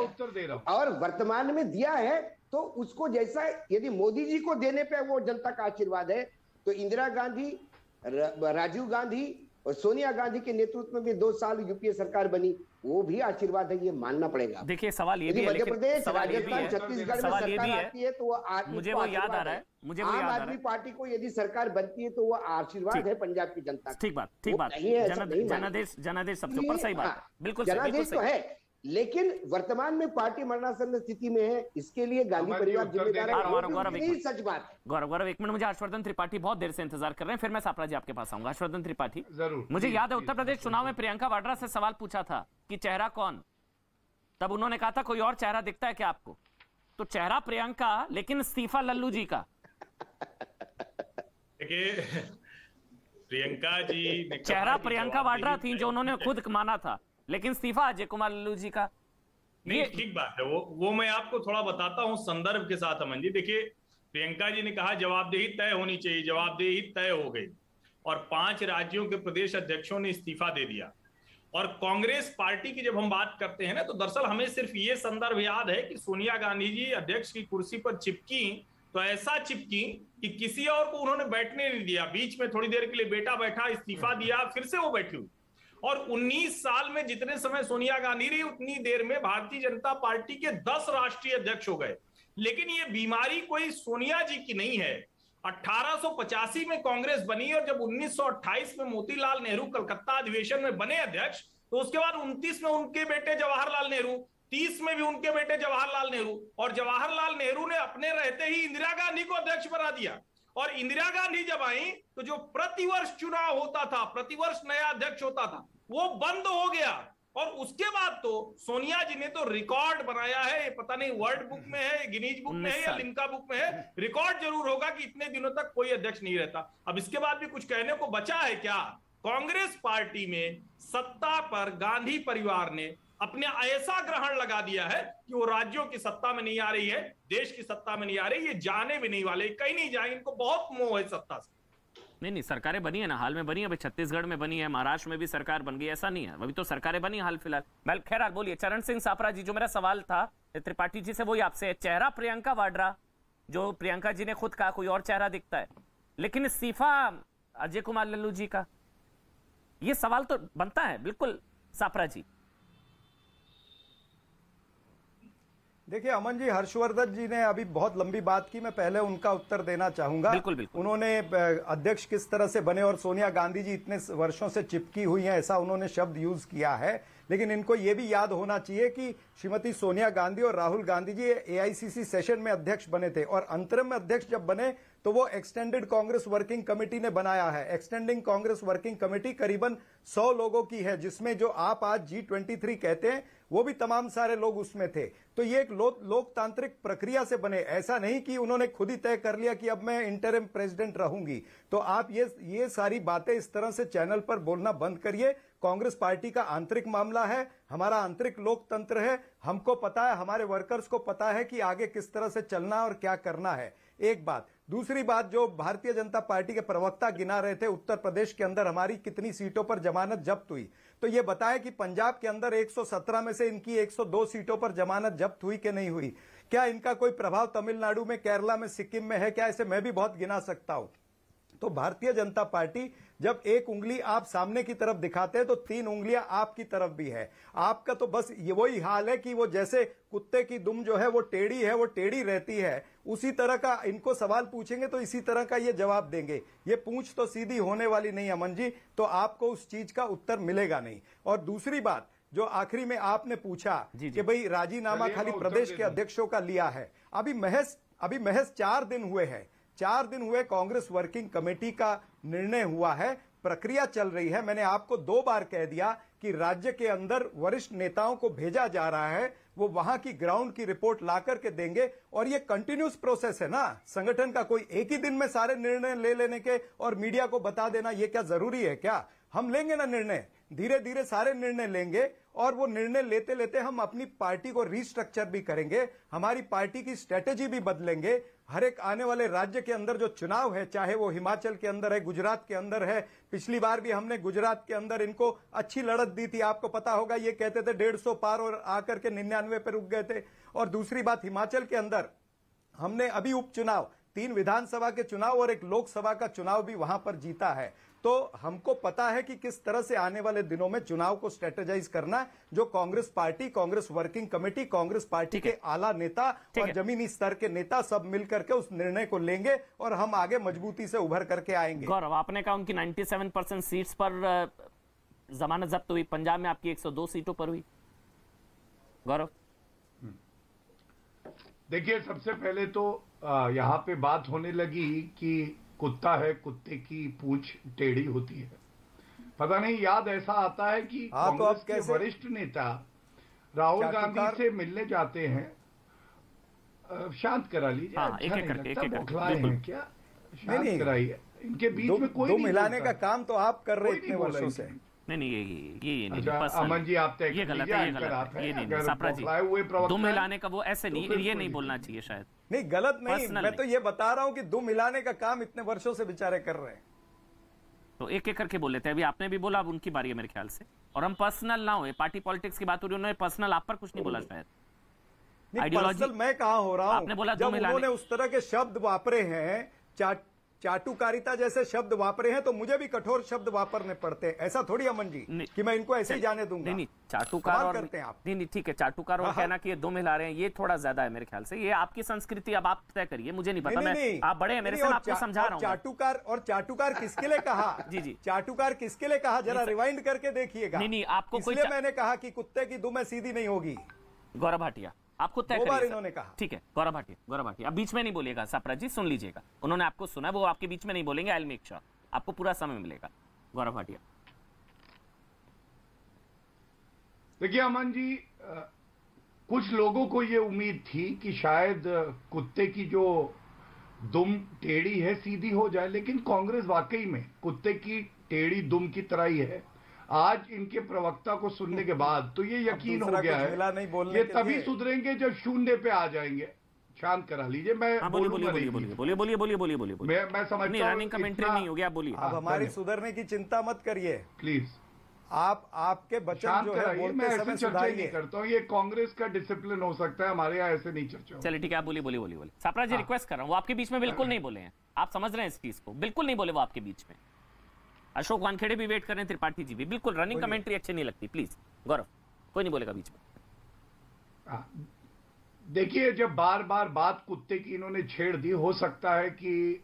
और वर्तमान में दिया है। तो उसको जैसा यदि मोदी जी को देने पे वो जनता का आशीर्वाद है, तो इंदिरा गांधी, राजीव गांधी और सोनिया गांधी के नेतृत्व में भी 2 साल यूपीए सरकार बनी, वो भी आशीर्वाद है, ये मानना पड़ेगा। देखिए सवाल ये भी है, मध्य प्रदेश, राजस्थान, छत्तीसगढ़ में सरकार आती है तो वो मुझे वो याद आ रहा है, आम आदमी पार्टी को यदि सरकार बनती है तो वो आशीर्वाद है पंजाब की जनता। ठीक बात, जनादेश सबसे ऊपर, सही बात, बिल्कुल जनादेश तो है। लेकिन वर्तमान में पार्टी मरणासन्न स्थिति में है, इसके लिए गांधी परिवार जिम्मेदार है। सच बात है। गौरव, एक मिनट, मुझे हर्षवर्धन त्रिपाठी बहुत देर से इंतजार कर रहे हैं, फिर मैं सापरा जी आपके पास आऊंगा। हर्षवर्धन त्रिपाठी, जरूर। मुझे याद है उत्तर प्रदेश चुनाव में प्रियंका वाड्रा से सवाल पूछा था कि चेहरा कौन, तब उन्होंने कहा था कोई और चेहरा दिखता है क्या आपको? तो चेहरा प्रियंका, लेकिन इस्तीफा लल्लू जी का। प्रियंका जी चेहरा प्रियंका वाड्रा थी जो उन्होंने खुद माना था, लेकिन इस्तीफा अजय कुमार लल्लू जी का। नहीं, ठीक बात है, वो मैं आपको थोड़ा बताता हूं संदर्भ के साथ। अमन जी देखिए, प्रियंका जी ने कहा जवाबदेही तय होनी चाहिए, जवाबदेही तय हो गई और 5 राज्यों के प्रदेश अध्यक्षों ने इस्तीफा दे दिया। और कांग्रेस पार्टी की जब हम बात करते हैं ना, तो दरअसल हमें सिर्फ ये संदर्भ याद है कि सोनिया गांधी जी अध्यक्ष की कुर्सी पर चिपकी तो ऐसा चिपकी कि किसी और को उन्होंने बैठने नहीं दिया। बीच में थोड़ी देर के लिए बेटा बैठा, इस्तीफा दिया, फिर से वो बैठी हुई। और 19 साल में जितने समय सोनिया गांधी रही, उतनी देर में भारतीय जनता पार्टी के 10 राष्ट्रीय अध्यक्ष हो गए। लेकिन ये बीमारी कोई सोनिया जी की नहीं है। 1885 में कांग्रेस बनी और जब 1928 में मोतीलाल नेहरू कलकत्ता अधिवेशन में बने अध्यक्ष, तो उसके बाद 29 में उनके बेटे जवाहरलाल नेहरू, 30 में भी उनके बेटे जवाहरलाल नेहरू, और जवाहरलाल नेहरू ने अपने रहते ही इंदिरा गांधी को अध्यक्ष बना दिया। और इंदिरा गांधी जब आई तो जो प्रतिवर्ष चुनाव होता था, प्रतिवर्ष नया अध्यक्ष होता था, वो बंद हो गया। और उसके बाद तो सोनिया जी ने तो रिकॉर्ड बनाया है, पता नहीं वर्ल्ड बुक में है, गिनीज बुक में है या लिम्का बुक में है, रिकॉर्ड जरूर होगा कि इतने दिनों तक कोई अध्यक्ष नहीं रहता। अब इसके बाद भी कुछ कहने को बचा है क्या? कांग्रेस पार्टी में सत्ता पर गांधी परिवार ने अपने ऐसा ग्रहण लगा दिया है कि वो राज्यों की सत्ता में नहीं आ रही है, देश की सत्ता में नहीं आ रही, ये जाने भी नहीं वाले, कहीं नहीं जाएंगे, इनको बहुत मोह है सत्ता से। नहीं, सरकारें बनी है ना, हाल में बनी है, अभी छत्तीसगढ़ में बनी है, महाराष्ट्र में भी सरकार बन गई, ऐसा नहीं है, अभी तो सरकारें बनी हाल फिलहाल। वेल खैर, बोलिए चरण सिंह सापरा जी, जो मेरा सवाल था त्रिपाठी जी से, वही आपसे, चेहरा प्रियंका वाड्रा, जो प्रियंका जी ने खुद कहा कोई और चेहरा दिखता है, लेकिन इस्तीफा अजय कुमार लल्लू जी का, ये सवाल तो बनता है बिल्कुल। सापरा जी देखिए अमन जी, हर्षवर्धन जी ने अभी बहुत लंबी बात की, मैं पहले उनका उत्तर देना चाहूंगा। बिल्कुल बिल्कुल। उन्होंने अध्यक्ष किस तरह से बने और सोनिया गांधी जी इतने वर्षों से चिपकी हुई हैं, ऐसा उन्होंने शब्द यूज किया है। लेकिन इनको यह भी याद होना चाहिए कि श्रीमती सोनिया गांधी और राहुल गांधी जी एआईसीसी सेशन में अध्यक्ष बने थे, और अंतरिम में अध्यक्ष जब बने तो वो एक्सटेंडेड कांग्रेस वर्किंग कमेटी ने बनाया है। एक्सटेंडिंग कांग्रेस वर्किंग कमेटी करीबन 100 लोगों की है, जिसमें जो आप आज G23 कहते हैं वो भी तमाम सारे लोग उसमें थे। तो ये एक लोकतांत्रिक प्रक्रिया से बने, ऐसा नहीं कि उन्होंने खुद ही तय कर लिया कि अब मैं इंटरिम प्रेसिडेंट रहूंगी। तो आप ये सारी बातें इस तरह से चैनल पर बोलना बंद करिए। कांग्रेस पार्टी का आंतरिक मामला है, हमारा आंतरिक लोकतंत्र है, हमको पता है, हमारे वर्कर्स को पता है कि आगे किस तरह से चलना है और क्या करना है। एक बात। दूसरी बात, जो भारतीय जनता पार्टी के प्रवक्ता गिना रहे थे उत्तर प्रदेश के अंदर हमारी कितनी सीटों पर जमानत जब्त हुई, तो ये बताएं कि पंजाब के अंदर 117 में से इनकी 102 सीटों पर जमानत जब्त हुई कि नहीं हुई। क्या इनका कोई प्रभाव तमिलनाडु में, केरला में, सिक्किम में है क्या? ऐसे मैं भी बहुत गिना सकता हूं। तो भारतीय जनता पार्टी जब एक उंगली आप सामने की तरफ दिखाते हैं तो 3 उंगलियां आपकी तरफ भी है। आपका तो बस ये वही हाल है कि वो जैसे कुत्ते की दुम जो है वो टेढ़ी है, वो टेढ़ी रहती है, उसी तरह का इनको सवाल पूछेंगे तो इसी तरह का ये जवाब देंगे। ये पूंछ तो सीधी होने वाली नहीं अमन जी, तो आपको उस चीज का उत्तर मिलेगा नहीं। और दूसरी बात, जो आखिरी में आपने पूछा कि भाई राजीनामा खाली प्रदेश के अध्यक्षों का लिया है, अभी महज 4 दिन हुए हैं। 4 दिन हुए, कांग्रेस वर्किंग कमेटी का निर्णय हुआ है, प्रक्रिया चल रही है। मैंने आपको 2 बार कह दिया कि राज्य के अंदर वरिष्ठ नेताओं को भेजा जा रहा है, वो वहां की ग्राउंड की रिपोर्ट ला करके देंगे, और ये कंटिन्यूस प्रोसेस है ना। संगठन का कोई एक ही दिन में सारे निर्णय ले लेने के और मीडिया को बता देना ये क्या जरूरी है क्या? हम लेंगे ना निर्णय, धीरे धीरे सारे निर्णय लेंगे, और वो निर्णय लेते लेते हम अपनी पार्टी को रीस्ट्रक्चर भी करेंगे, हमारी पार्टी की स्ट्रेटेजी भी बदलेंगे। हर एक आने वाले राज्य के अंदर जो चुनाव है, चाहे वो हिमाचल के अंदर है, गुजरात के अंदर है, पिछली बार भी हमने गुजरात के अंदर इनको अच्छी लड़त दी थी, आपको पता होगा। ये कहते थे 150 पार और आकर के 99 पे रुक गए थे। और दूसरी बात, हिमाचल के अंदर हमने अभी उपचुनाव, 3 विधानसभा के चुनाव और 1 लोकसभा का चुनाव भी वहां पर जीता है। तो हमको पता है कि किस तरह से आने वाले दिनों में चुनाव को स्ट्रेटेजाइज करना है, जो Congress party, Congress working committee, Congress party के आला नेता और जमीनी स्तर के नेता सब मिलकर के उस निर्णय को लेंगे, और हम आगे मजबूती से उभर करके आएंगे। गौरव, आपने कहा उनकी 97% सीट्स पर जमानत जब्त हुई, पंजाब में आपकी 102 सीटों पर हुई। गौरव, देखिए, सबसे पहले तो यहाँ पे बात होने लगी कि कुत्ता है, कुत्ते की पूंछ टेढ़ी होती है। पता नहीं, याद ऐसा आता है कि कांग्रेस के वरिष्ठ नेता राहुल गांधी से मिलने जाते हैं। शांत करा लीजिए, अच्छा नहीं लगता, बौखलाए हैं क्या? शांत कराइए। इनके बीच में कोई नहीं मिलाने का काम तो आप कर रहे इतने वर्षों से। नहीं, ये नहीं। अमन जी, आप ये गलत है, ये नहीं। सापरा जी, दुम हिलाने का वो ऐसे नहीं, ये नहीं बोलना चाहिए शायद। नहीं, गलत नहीं, मैं तो ये बता रहा हूं कि दुम हिलाने का काम इतने वर्षों से बेचारे कर रहे हैं। तो एक एक करके बोल लेते हैं। अभी आपने भी बोला, अब उनकी बारी है मेरे ख्याल से। और हम पर्सनल ना हो, पार्टी पॉलिटिक्स की बात हो रही है, उन्होंने पर्सनल आप पर कुछ नहीं बोला शायद। आइडियोलॉजी मैं कहां हो रहा हूं? आपने बोला जब उन्होंने उस तरह के शब्द वापरे हैं, चाटुकारिता जैसे शब्द वापरे हैं, तो मुझे भी कठोर शब्द वापरने पड़ते हैं। ऐसा थोड़ी अमन जी कि मैं इनको ऐसे ही जाने दूंगा। नहीं, चाटुकार और करते हैं आप। नहीं, ठीक है, चाटुकार और कहना कि ये दुम हिला रहे हैं, ये थोड़ा ज्यादा है मेरे ख्याल से। ये आपकी संस्कृति, अब आप तय करिए, मुझे नहीं पता। मैं, आप बड़े हैं मेरे से, आपको समझा रहा हूँ। चाटुकार किसके लिए कहा? जी, चाटुकार किसके लिए कहा, जरा रिवाइंड करके देखिएगा। नहीं, आपको इसलिए मैंने कहा कि कुत्ते की दुम सीधी नहीं होगी। गौरव भाटिया, आप खुद तय करिए। इन्होंने कहा, ठीक है। गौरव भाटिया, अब बीच में नहीं बोलिएगा। सापरा जी, सुन लीजिएगा, उन्होंने आपको सुना, वो आपके बीच में नहीं बोलेंगे। आई विल मेक श्योर आपको पूरा समय मिलेगा। गौरव भाटिया, देखिए अमन जी, कुछ लोगों को ये उम्मीद थी कि शायद कुत्ते की जो दुम टेढ़ी है सीधी हो जाए, लेकिन कांग्रेस वाकई में कुत्ते की टेढ़ी दुम की तरह ही है। आज इनके प्रवक्ता को सुनने के बाद तो ये यकीन हो गया है, ये तभी सुधरेंगे जब 0 पे आ जाएंगे। शांत करा लीजिए, मैं बोलिए। मैं समझता हूं रनिंग कमेंट्री नहीं हो गया, बोलिए। अब हमारी सुधरने की चिंता मत करिए प्लीज। आपके बचन जो है मैं ऐसे चर्चा नहीं करता हूँ, ये कांग्रेस का डिसिप्लिन हो सकता है, हमारे यहाँ ऐसे नहीं चर्चा। चलिए ठीक है, आप बोलिए। सापरा जी, रिक्वेस्ट कर रहा हूँ, वो आपके बीच में बिल्कुल नहीं बोले हैं। आप समझ रहे हैं इस चीज को, बिल्कुल नहीं बोले वो आपके बीच में। अशोक वानखेड़े भी वेट कर रहे हैं, त्रिपाठी जी भी। बिल्कुल रनिंग कमेंट्री अच्छी नहीं लगती, प्लीज। गौरव, कोई नहीं बोलेगा बीच में। देखिए, जब बार बार बात कुत्ते की इन्होंने छेड़ दी, हो सकता है कि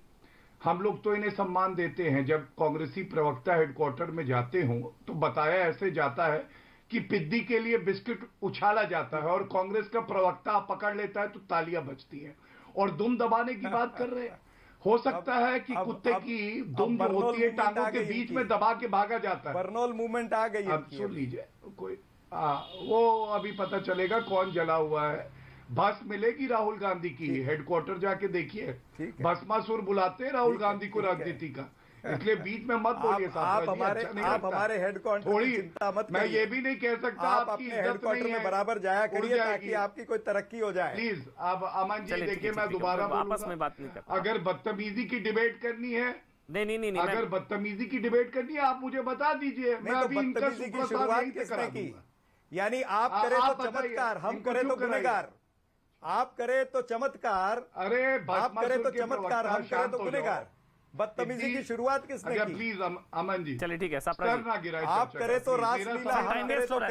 हम लोग तो इन्हें सम्मान देते हैं। जब कांग्रेसी प्रवक्ता हेडक्वार्टर में जाते हों तो बताया ऐसे जाता है कि पिद्दी के लिए बिस्किट उछाला जाता है और कांग्रेस का प्रवक्ता पकड़ लेता है तो तालियां बजती हैं, और दुम दबाने की बात कर रहे हैं। हो सकता है कि कुत्ते की दुम जो होती है टांगों के बीच में दबा के भागा जाता है। बर्नौल मूवमेंट आ गई। अब सुन लीजिए, कोई वो अभी पता चलेगा कौन जला हुआ है। बस मिलेगी राहुल गांधी की, हेडक्वार्टर जाके देखिए, भस्मासुर बुलाते हैं राहुल गांधी को राजनीति का, इसलिए बीच में मत बोलिए। आप हमारे हेडक्वार्टर थोड़ी चिंता मत, मैं ये भी नहीं कह सकता आप अपने हेडक्वार्टर में बराबर जाया करिए ताकि आपकी कोई तरक्की हो जाए। प्लीज। अब अमन जी देखिए, मैं दोबारा आपस में बात नहीं करता। अगर बदतमीजी की डिबेट करनी है, नहीं, अगर बदतमीजी की डिबेट करनी है आप मुझे बता दीजिए, मैं अभी इनका शुरुआत किसने की? यानी आप करे तो चमत्कार, हम करे तो गुनहगार। आप करे तो चमत्कार, अरे आप करे तो चमत्कार, हम करे तो गुनहगार। बदतमीजी की शुरुआत किसने की? प्लीज अमन जी, चलिए ठीक है, आप करे तो रासलीला, टाइम वेस्ट हो रहा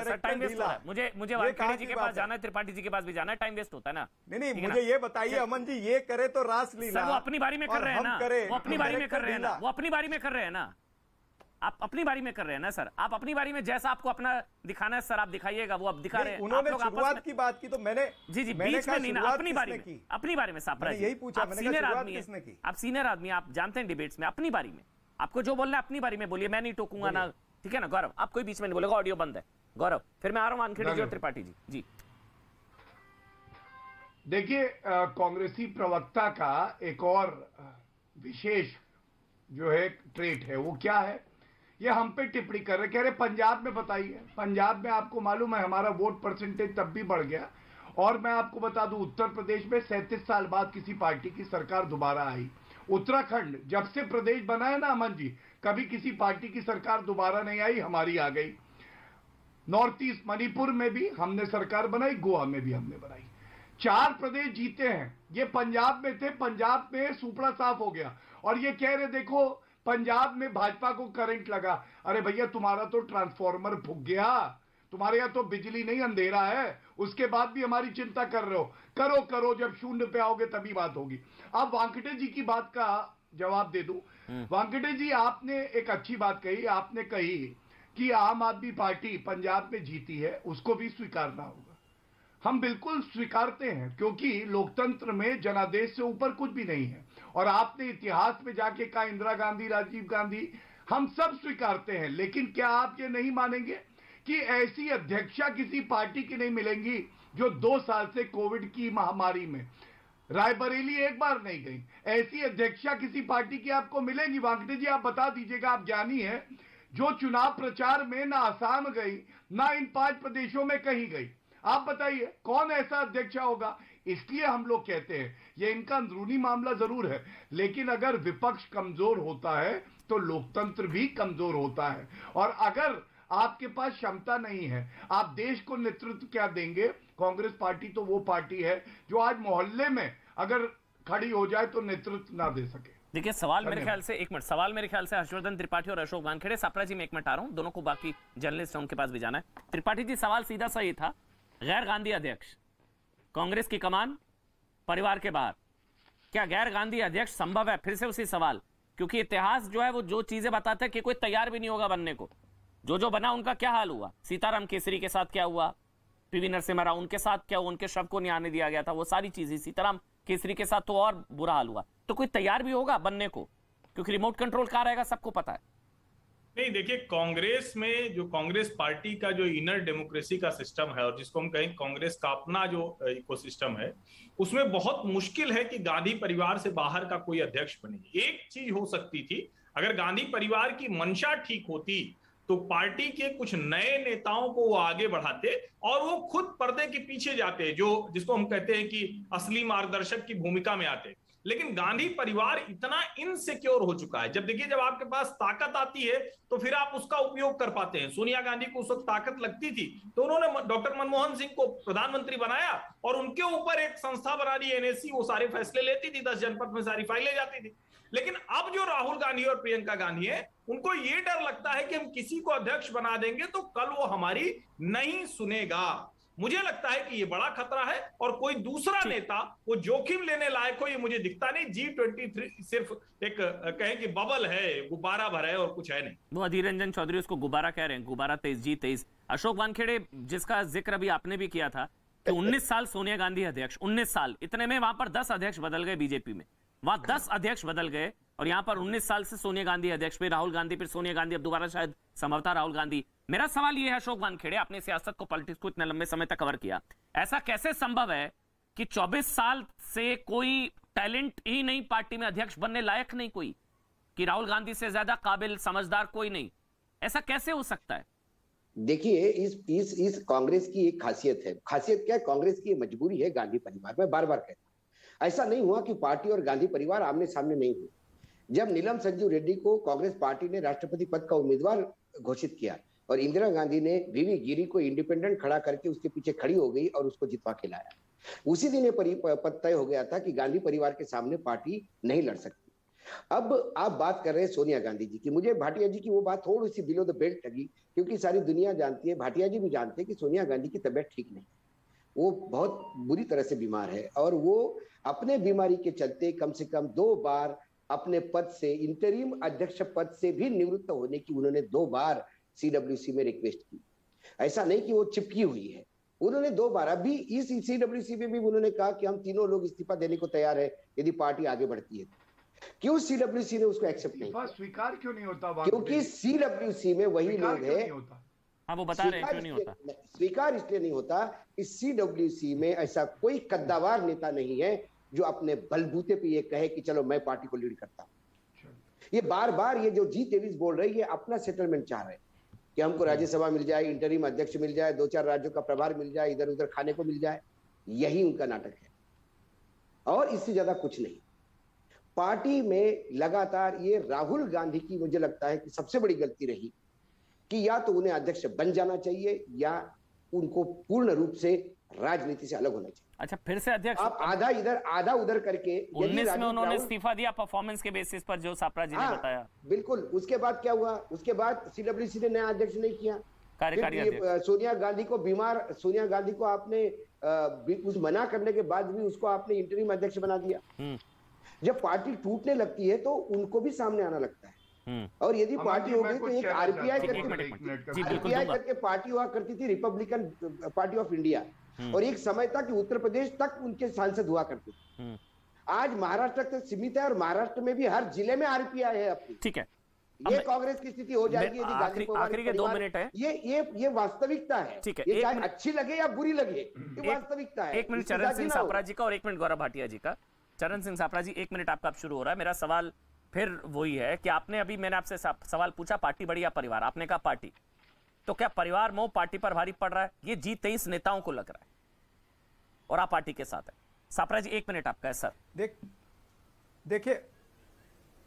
है। मुझे वानखेड़े जी के पास जाना है, त्रिपाठी जी के पास भी जाना है, टाइम वेस्ट होता है ना। नहीं, मुझे ये बताइए अमन जी, ये करे तो रासलीला, वो अपनी बारी में कर रहे हैं ना, वो अपनी बारी में कर रहे हैं ना, वो अपनी बारी में कर रहे हैं ना, आप अपनी बारी में कर रहे हैं ना सर। आप अपनी बारी में जैसा आपको अपना दिखाना है सर आप दिखाइएगा, वो अब दिखा रहे हैं। उन्होंने शुरुआत की बात की तो मैंने जी बीच में नहीं ना, अपनी बारी में, अपनी बारी में सापरा जी, यही पूछा, आप सीनियर आदमी हैं, आप सीनियर आदमी, आप जानते हैं डिबेट्स में, अपनी बारी में आपको जो बोलना है अपनी बारी में बोलिए, मैं नहीं टोकूंगा ना, ठीक है ना। गौरव, आप कोई बीच में नहीं बोलेगा, ऑडियो बंद है। गौरव, फिर मैं आ रहा हूं वानखेड़े जी और त्रिपाठी जी। देखिए, कांग्रेसी प्रवक्ता का एक और विशेष जो है ट्रेट है, वो क्या है? ये हम पे टिप्पणी कर रहे, कह रहे पंजाब में बताइए। पंजाब में आपको मालूम है हमारा वोट परसेंटेज तब भी बढ़ गया, और मैं आपको बता दूं उत्तर प्रदेश में 37 साल बाद किसी पार्टी की सरकार दोबारा आई। उत्तराखंड जब से प्रदेश बना है ना अमन जी, कभी किसी पार्टी की सरकार दोबारा नहीं आई, हमारी आ गई। नॉर्थ ईस्ट मणिपुर में भी हमने सरकार बनाई, गोवा में भी हमने बनाई, 4 प्रदेश जीते हैं। ये पंजाब में थे, पंजाब में सुपड़ा साफ हो गया, और ये कह रहे देखो पंजाब में भाजपा को करंट लगा। अरे भैया, तुम्हारा तो ट्रांसफॉर्मर फूक गया, तुम्हारे यहां तो बिजली नहीं, अंधेरा है, उसके बाद भी हमारी चिंता कर रहे हो। करो, जब शून्य पे आओगे तभी बात होगी। अब वानखेड़े जी की बात का जवाब दे दूं। वानखेड़े जी, आपने एक अच्छी बात कही, आपने कही कि आम आदमी पार्टी पंजाब में जीती है, उसको भी स्वीकारना होगा। हम बिल्कुल स्वीकारते हैं, क्योंकि लोकतंत्र में जनादेश से ऊपर कुछ भी नहीं है। और आपने इतिहास में जाके कहा इंदिरा गांधी, राजीव गांधी, हम सब स्वीकारते हैं। लेकिन क्या आप ये नहीं मानेंगे कि ऐसी अध्यक्षा किसी पार्टी की नहीं मिलेंगी जो 2 साल से कोविड की महामारी में रायबरेली एक बार नहीं गई? ऐसी अध्यक्षा किसी पार्टी की आपको मिलेंगी? वानखेड़े जी, आप बता दीजिएगा, आप ज्ञानी हैं, जो चुनाव प्रचार में ना आसाम गई, ना इन 5 प्रदेशों में कहीं गई। आप बताइए कौन ऐसा अध्यक्ष होगा? इसलिए हम लोग कहते हैं ये इनका अंदरूनी मामला जरूर है, लेकिन अगर विपक्ष कमजोर होता है तो लोकतंत्र भी कमजोर होता है। और अगर आपके पास क्षमता नहीं है, आप देश को नेतृत्व क्या देंगे? कांग्रेस पार्टी तो वो पार्टी है जो आज मोहल्ले में अगर खड़ी हो जाए तो नेतृत्व ना दे सके। देखिए, सवाल मेरे ख्याल से, एक मिनट, सवाल मेरे ख्याल से हर्षवर्धन त्रिपाठी और अशोक वानखेड़े। सापरा जी, मैं 1 मिनट आ रहा हूं, दोनों को, बाकी जर्नलिस्ट हैं उनके पास भी जाना है। त्रिपाठी जी, सवाल सीधा सा ये था, गैर गांधी अध्यक्ष, कांग्रेस की कमान परिवार के बाहर, क्या गैर गांधी अध्यक्ष संभव है? फिर से उसी सवाल, क्योंकि इतिहास जो है वो जो चीजें बताता है कि कोई तैयार भी नहीं होगा बनने को। जो बना उनका क्या हाल हुआ? सीताराम केसरी के साथ क्या हुआ? पीवी नरसिम्हा राव, उनके साथ क्या हुआ? उनके शव को नहीं आने दिया गया था, वो सारी चीजें। सीताराम केसरी के साथ तो और बुरा हाल हुआ। तो कोई तैयार भी होगा बनने को? क्योंकि रिमोट कंट्रोल कहाँ रहेगा सबको पता है। नहीं, देखिए, कांग्रेस में जो कांग्रेस पार्टी का जो इनर डेमोक्रेसी का सिस्टम है, और जिसको हम कहें कांग्रेस का अपना जो इकोसिस्टम है, उसमें बहुत मुश्किल है कि गांधी परिवार से बाहर का कोई अध्यक्ष बने। एक चीज हो सकती थी, अगर गांधी परिवार की मंशा ठीक होती तो पार्टी के कुछ नए नेताओं को वो आगे बढ़ाते और वो खुद पर्दे के पीछे जाते, जो जिसको हम कहते हैं कि असली मार्गदर्शक की भूमिका में आते। लेकिन गांधी परिवार इतना इनसिक्योर हो चुका है। जब आपके पास ताकत आती है तो फिर आप उसका उपयोग कर पाते हैं। सोनिया गांधी को उस वक्त ताकत लगती थी तो उन्होंने डॉक्टर मनमोहन सिंह को प्रधानमंत्री बनाया और उनके ऊपर एक संस्था बना दी एनएससी, वो सारे फैसले लेती थी, 10 जनपद में सारी फाइलें जाती थी। लेकिन अब जो राहुल गांधी और प्रियंका गांधी है, उनको ये डर लगता है कि हम किसी को अध्यक्ष बना देंगे तो कल वो हमारी नहीं सुनेगा। मुझे लगता है कि ये बड़ा खतरा है और कोई दूसरा नेता वो जोखिम लेने लायक हो ये मुझे दिखता नहीं। G23 सिर्फ एक कहें कि बबल है, गुब्बारा भर है और कुछ है नहीं। वो अधीर रंजन चौधरी उसको गुब्बारा कह रहे हैं, गुब्बारा 23 G23। अशोक वानखेड़े, जिसका जिक्र अभी आपने भी किया था कि 19 साल सोनिया गांधी अध्यक्ष, 19 साल, इतने में वहां पर 10 अध्यक्ष बदल गए बीजेपी में, वहां 10 अध्यक्ष बदल गए और यहां पर 19 साल से सोनिया गांधी अध्यक्ष, फिर राहुल गांधी, फिर सोनिया गांधी, अब दोबारा शायद संभवतः राहुल गांधी। मेरा सवाल यह है अशोक वानखेड़े, आपने सियासत को, पॉलिटिक्स को इतने लंबे समय तक कवर किया, ऐसा कैसे संभव है कि 24 साल से कोई टैलेंट ही नहीं पार्टी में अध्यक्ष बनने लायक नहीं कोई, कि राहुल गांधी से ज्यादा काबिल समझदार कोई नहीं, ऐसा कैसे हो सकता है? देखिए, इस कांग्रेस की एक खासियत है। खासियत क्या है? कांग्रेस की मजबूरी है गांधी परिवार। मैं बार बार कहता हूं, ऐसा नहीं हुआ कि पार्टी और गांधी परिवार आमने सामने नहीं हुए। जब नीलम संजीव रेड्डी को कांग्रेस पार्टी ने राष्ट्रपति पद का उम्मीदवार घोषित किया और इंदिरा गांधी ने वीवी गिरी को इंडिपेंडेंट खड़ा करके उसके पीछे खड़ी हो गई और उसको जितवा के लाया, उसी दिन ये पद तय हो गया था कि गांधी परिवार के सामने पार्टी नहीं लड़ सकती। अब आप बात कर रहे हैं सोनिया गांधी जी की, मुझे भाटिया जी की वो बात थोड़ी सी बिलो द बेल्ट लगी, क्योंकि सारी दुनिया जानती है, भाटिया जी भी जानते हैं कि सोनिया गांधी की तबीयत ठीक नहीं, वो बहुत बुरी तरह से बीमार है और वो अपने बीमारी के चलते कम से कम 2 बार अपने पद से, इंटरिम अध्यक्ष पद से भी निवृत्त होने की उन्होंने 2 बार CWC में रिक्वेस्ट की। ऐसा नहीं कि वो चिपकी हुई है, उन्होंने 2 बार, अभी इस CWC में भी उन्होंने कहा कि हम तीनों लोग इस्तीफा देने को तैयार है यदि पार्टी आगे बढ़ती है। क्यों CWC ने उसको एक्सेप्ट नहीं किया? स्वीकार क्यों नहीं होता? क्योंकि CWC में वही लोग हैं। हाँ, वो बता रहे हैं क्यों नहीं होता। स्वीकार इसलिए नहीं होता, इस CWC में ऐसा कोई कद्दावर नेता नहीं है जो अपने बलबूते पे ये कहे कि चलो मैं पार्टी को लीड करता हूं। ये बार बार ये जो G23 बोल रहे हैं, ये अपना सेटलमेंट चाह रहे हैं कि हमको राज्यसभा मिल जाए, इंटरिम अध्यक्ष मिल जाए, 2-4 राज्यों का प्रभार मिल जाए, इधर उधर खाने को मिल जाए, यही उनका नाटक है और इससे ज्यादा कुछ नहीं। पार्टी में लगातार ये राहुल गांधी की मुझे लगता है कि सबसे बड़ी गलती रही कि या तो उन्हें अध्यक्ष बन जाना चाहिए या उनको पूर्ण रूप से राजनीति से अलग होना चाहिए। अच्छा, फिर से अध्यक्ष आप आधा इधर आधा उधर करके 19 में उन्होंने इस्तीफा दिया परफॉर्मेंस के बेसिस पर, जो सापरा जी ने बताया। बिल्कुल। उसके बाद क्या हुआ? उसके बाद CWC ने नया अध्यक्ष नहीं किया, कार्यकारी अध्यक्ष। सोनिया गांधी को बीमार, सोनिया गांधी को आपने उस मना करने के बाद भी उसको आपने इंटरिम अध्यक्ष बना दिया। जब पार्टी टूटने लगती है तो उनको भी सामने आना लगता है और यदि पार्टी हो गई तो एक RPI करके पार्टी हुआ करती थी, रिपब्लिकन पार्टी ऑफ इंडिया, और एक समय तक उत्तर प्रदेश तक उनके सांसद हुआ करते थे। आज महाराष्ट्र तक सीमित है और महाराष्ट्र में भी हर जिले में RPI है अपनी। ठीक है, ये कांग्रेस की स्थिति हो जाएगी यदि गांधी आखिरी के 2 मिनट है। ये वास्तविकता है। ठीक है, ये चाहे अच्छी लगे या बुरी लगे, ये वास्तविकता है। 1 मिनट चरण सिंह सापरा जी का और 1 मिनट गौरव भाटिया जी का। चरण सिंह सापरा जी, 1 मिनट आपका शुरू हो रहा है। मेरा सवाल फिर वही है कि आपने अभी, मैंने आपसे सवाल पूछा पार्टी बड़ी या परिवार, आपने कहा पार्टी, तो क्या परिवार मोह पार्टी पर भारी पड़ रहा है? ये G23 नेताओं को लग रहा है और आप पार्टी के साथ है। सापरा जी 1 मिनट आपका है सर। देखिए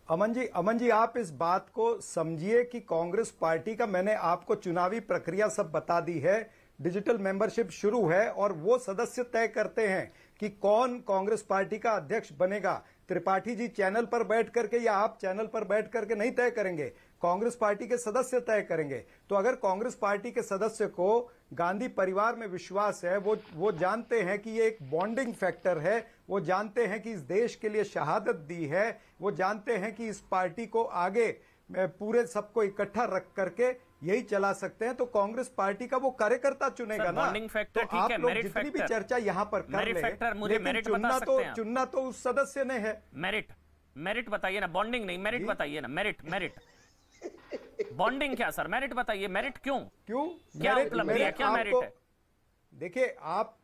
अमन जी आप इस बात को समझिए कि कांग्रेस पार्टी का, मैंने आपको चुनावी प्रक्रिया सब बता दी है, डिजिटल मेंबरशिप शुरू है और वो सदस्य तय करते हैं कि कौन कांग्रेस पार्टी का अध्यक्ष बनेगा। त्रिपाठी जी चैनल पर बैठ करके या आप चैनल पर बैठ करके नहीं तय करेंगे, कांग्रेस पार्टी के सदस्य तय करेंगे। तो अगर कांग्रेस पार्टी के सदस्य को गांधी परिवार में विश्वास है, वो जानते हैं कि ये एक बॉन्डिंग फैक्टर है, वो जानते हैं कि इस देश के लिए शहादत दी है, वो जानते हैं कि इस पार्टी को आगे पूरे सबको इकट्ठा रख करके यही चला सकते हैं, तो कांग्रेस पार्टी का वो कार्यकर्ता चुनेगा ना। फैक्टर, तो आप लोग जितनी भी चर्चा यहाँ पर कर ले, लेकिन चुनना तो उस सदस्य ने है। मेरिट बताइए ना, बॉन्डिंग नहीं, मेरिट बताइए ना। मेरिट बॉन्डिंग क्या सर? मेरिट बताइए, मेरिट क्यों क्या उपलब्धि है, क्या मेरिट है? देखिए, आप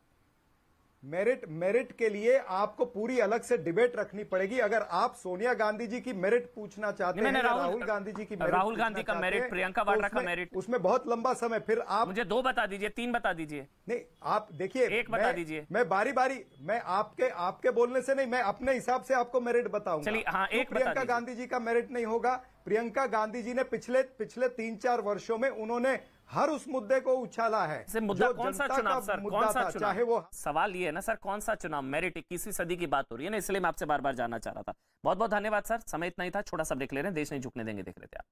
मेरिट के लिए आपको पूरी अलग से डिबेट रखनी पड़ेगी। अगर आप सोनिया गांधी जी की मेरिट पूछना चाहते हैं, राहुल गांधी जी की मेरिट, राहुल गांधी का मेरिट, प्रियंका वाड्रा का मेरिट, उसमें बहुत लंबा समय, फिर आप मुझे 2 बता दीजिए, 3 बता दीजिए। नहीं, आप देखिए, 1 बता दीजिए। मैं बारी बारी, मैं आपके बोलने से नहीं, मैं अपने हिसाब से आपको मेरिट बताऊंगा। चलिए, हाँ, एक प्रियंका गांधी जी का मेरिट नहीं होगा। प्रियंका गांधी जी ने पिछले 3-4 वर्षों में उन्होंने हर उस मुद्दे को उछाला है। मुद्दा कौन सा चुनाव सर? कौन सा चुनाव? चाहे वो, सवाल ये है ना सर, कौन सा चुनाव? मेरिट 21वीं सदी की बात हो रही है ना, इसलिए मैं आपसे बार बार जानना चाह रहा था। बहुत बहुत धन्यवाद सर, समय इतना ही था, छोटा सा ब्रेक ले रहे हैं, देश नहीं झुकने देंगे, देख रहे थे आप।